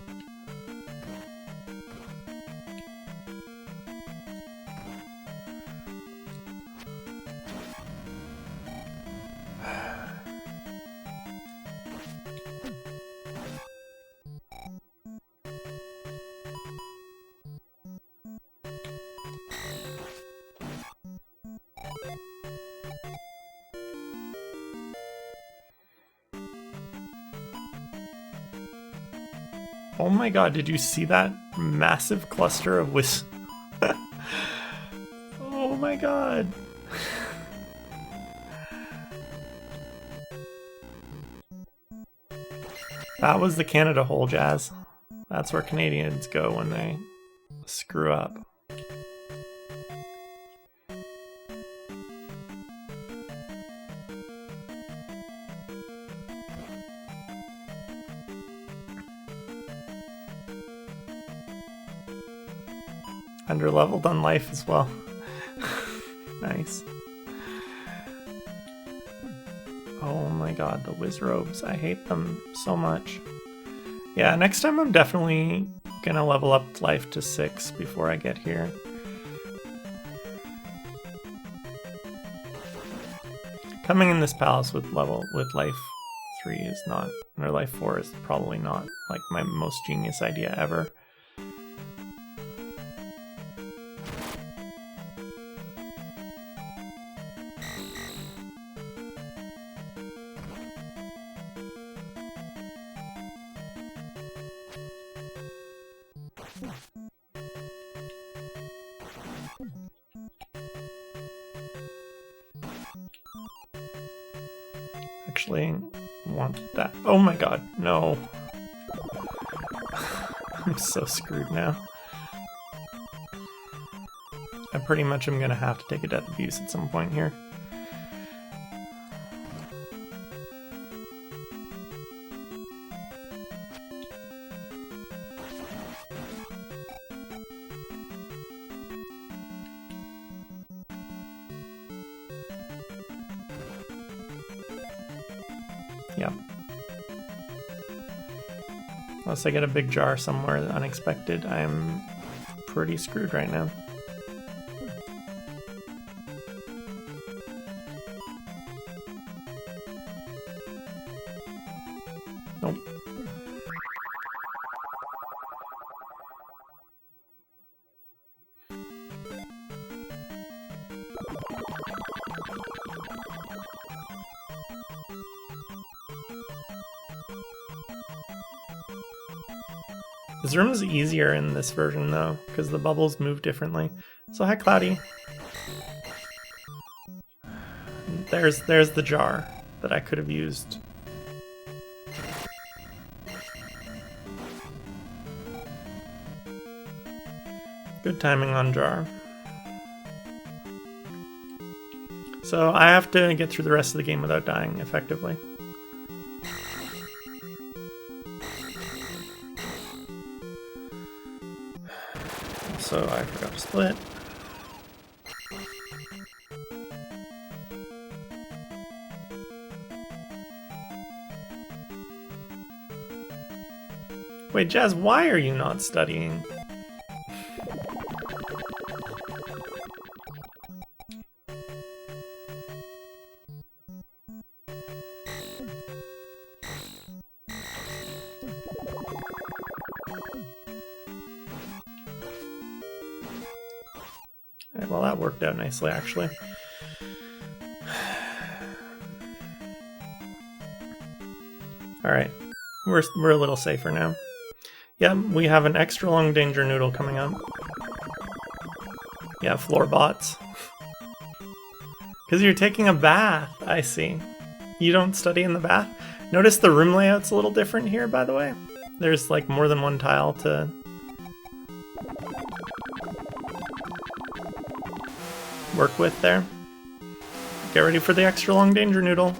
Oh my god, did you see that massive cluster of Oh my god. That was the Canada hole, Jazz. That's where Canadians go when they screw up. Underleveled on life as well. Nice. Oh my god, the whiz robes. I hate them so much. Yeah, next time I'm definitely gonna level up life to 6 before I get here. Coming in this palace with life 3 is not, or life 4 is probably not like my most genius idea ever. Actually, want that. Oh my god, no. I'm so screwed now. I pretty much am gonna have to take a death abuse at some point here. Yep. Unless I get a big jar somewhere unexpected, I'm pretty screwed right now. Nope. This room is easier in this version though, because the bubbles move differently. So hi Cloudy. There's the jar that I could have used. Good timing on jar. So I have to get through the rest of the game without dying effectively. So I forgot to split. Wait, Jazz, why are you not studying? Well, that worked out nicely, actually. Alright, we're a little safer now. Yeah, we have an extra long danger noodle coming up. Yeah, floor bots. Because you're taking a bath, I see. You don't study in the bath? Notice the room layout's a little different here, by the way. There's like more than one tile to work with there. Get ready for the extra long danger noodle.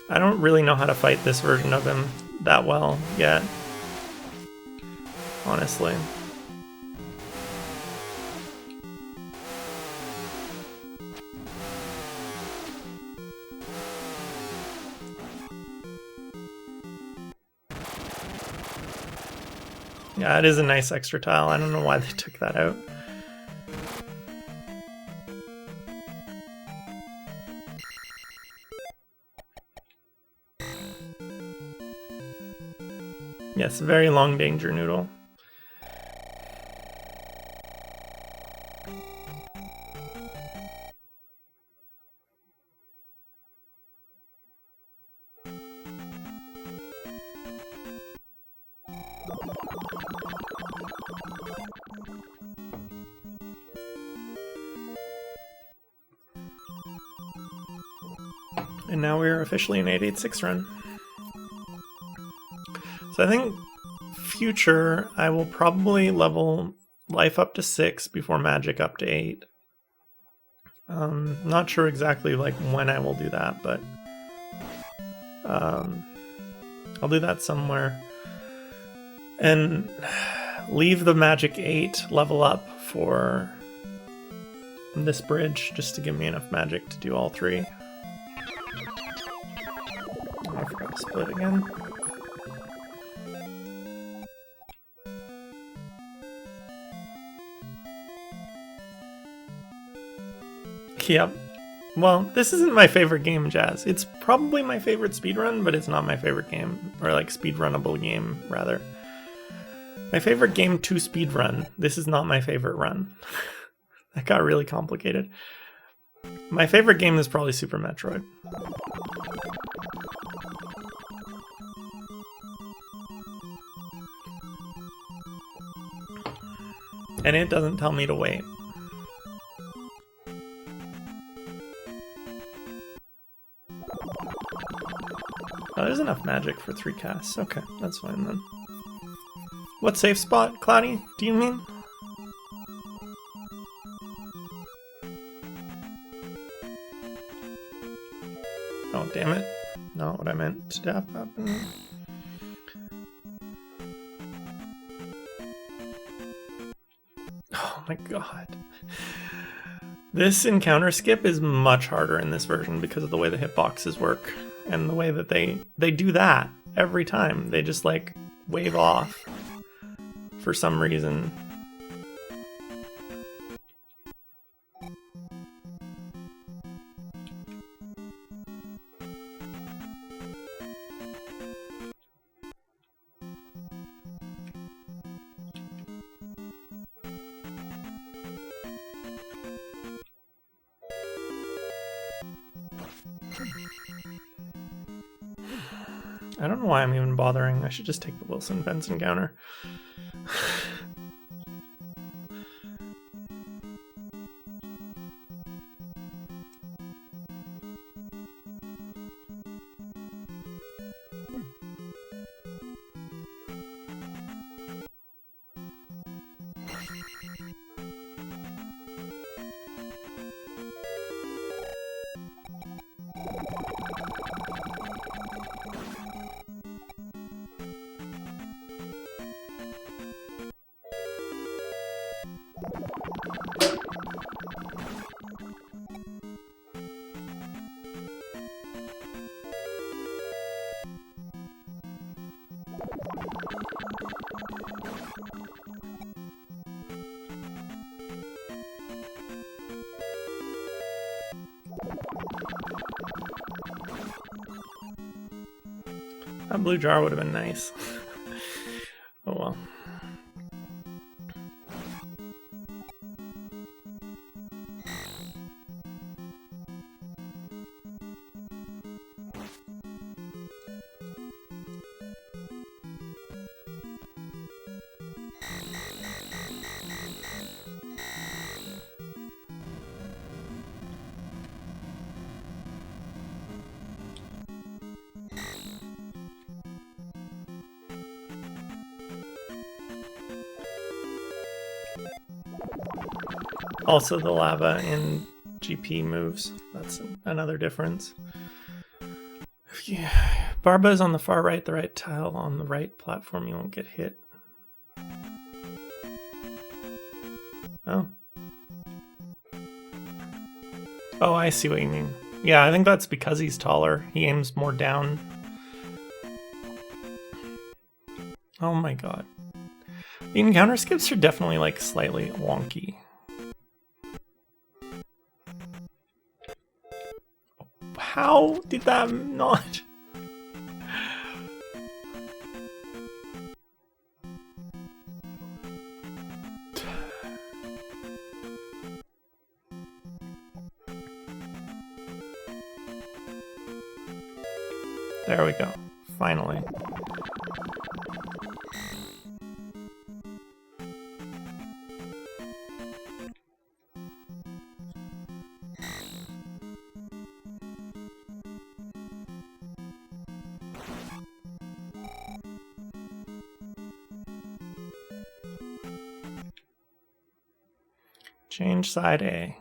I don't really know how to fight this version of him that well yet, honestly. Yeah, it is a nice extra tile. I don't know why they took that out. Yes, very long danger noodle. And now we're officially an 886 run. So I think future, I will probably level life up to 6 before magic up to 8. Not sure exactly like when I will do that, but I'll do that somewhere. And leave the magic 8 level up for this bridge, just to give me enough magic to do all 3. Oh, I forgot to split again. Yep. Well, this isn't my favorite game, Jazz. It's probably my favorite speedrun, but it's not my favorite game. Or like speedrunnable game, rather. My favorite game to speedrun. This is not my favorite run. That got really complicated. My favorite game is probably Super Metroid. And it doesn't tell me to wait. Oh, there's enough magic for 3 casts. Okay, that's fine then. What safe spot, Cloudy, do you mean? Oh, damn it. Not what I meant to happen. Oh my god. This encounter skip is much harder in this version because of the way the hitboxes work. And the way that they do that every time. They just like wave off for some reason. I don't know why I'm even bothering. I should just take the Wilson fence encounter. That blue jar would have been nice. Oh well. Also, the lava in GP moves. That's another difference. Yeah. Barba is on the far right, the right tile on the right platform. You won't get hit. Oh. Oh, I see what you mean. Yeah, I think that's because he's taller. He aims more down. Oh my god. The encounter skips are definitely like slightly wonky. How did that not? There we go. Finally. Change side A.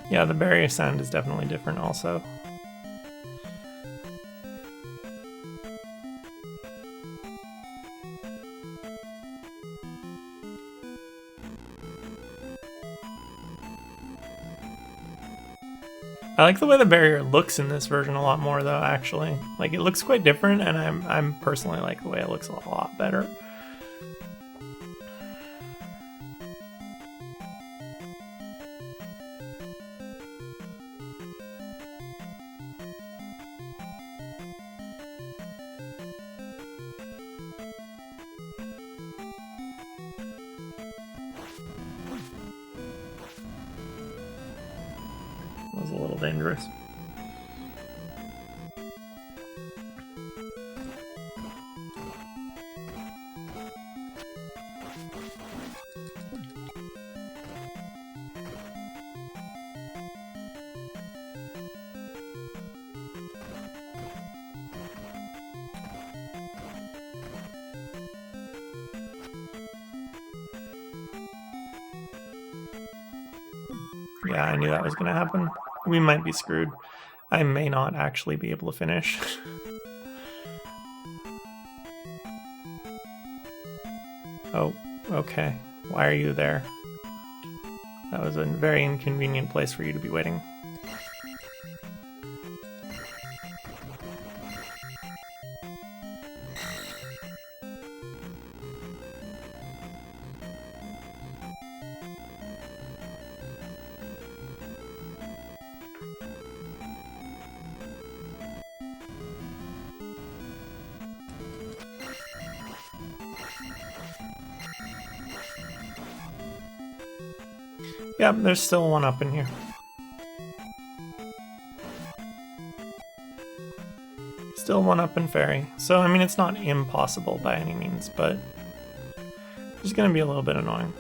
Yeah, the barrier sound is definitely different also. I like the way the barrier looks in this version a lot more though, actually. Like, it looks quite different, and I'm personally like the way it looks a lot better. That was a little dangerous. Yeah, I knew that was gonna happen. We might be screwed. I may not actually be able to finish. Oh, okay. Why are you there? That was a very inconvenient place for you to be waiting. Yeah, there's still one up in here. Still one up in Fairy. So, I mean, it's not impossible by any means, but it's gonna be a little bit annoying.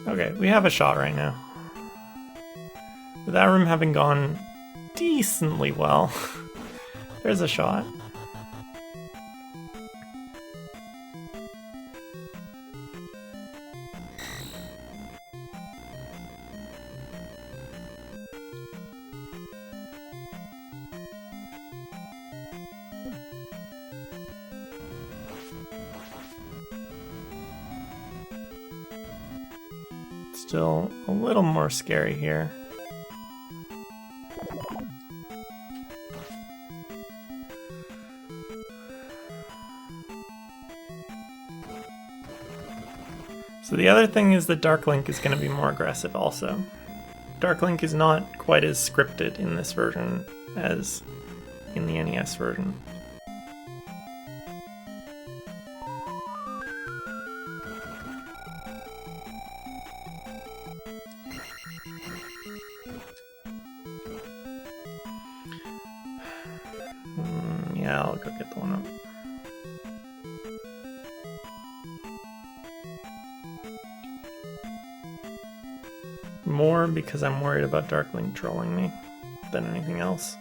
Okay, we have a shot right now. With that room having gone decently well, there's a shot. Still a little more scary here. So the other thing is that Dark Link is going to be more aggressive also. Dark Link is not quite as scripted in this version as in the NES version. Yeah, I'll go get the one up. More because I'm worried about Dark Link trolling me than anything else.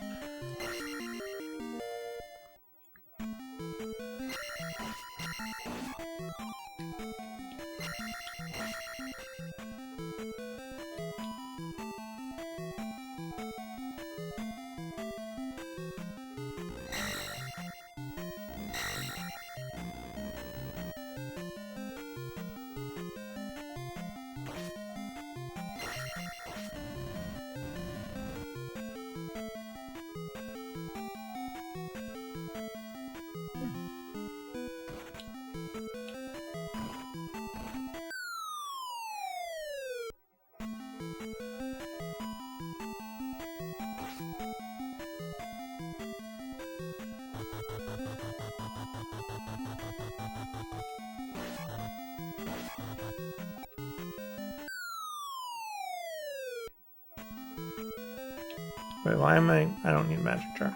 Wait, why am I don't need a magic jar.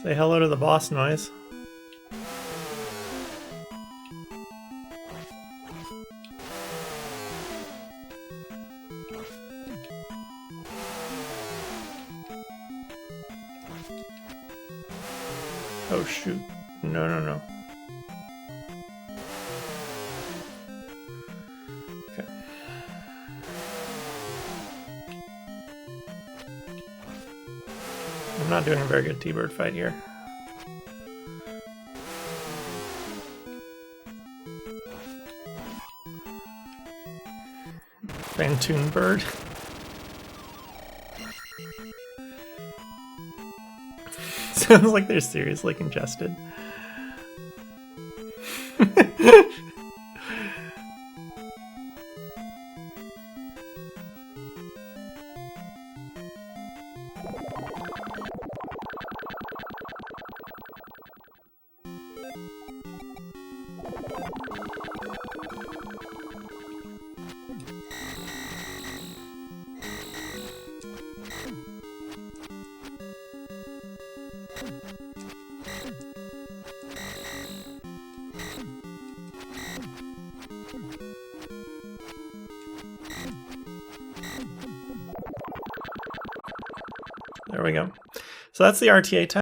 Say hello to the boss noise. Oh shoot. No, no, no. Okay. I'm not doing a very good T-Bird fight here. Fantoon Bird. Sounds like they're seriously congested. There we go. So that's the RTA time.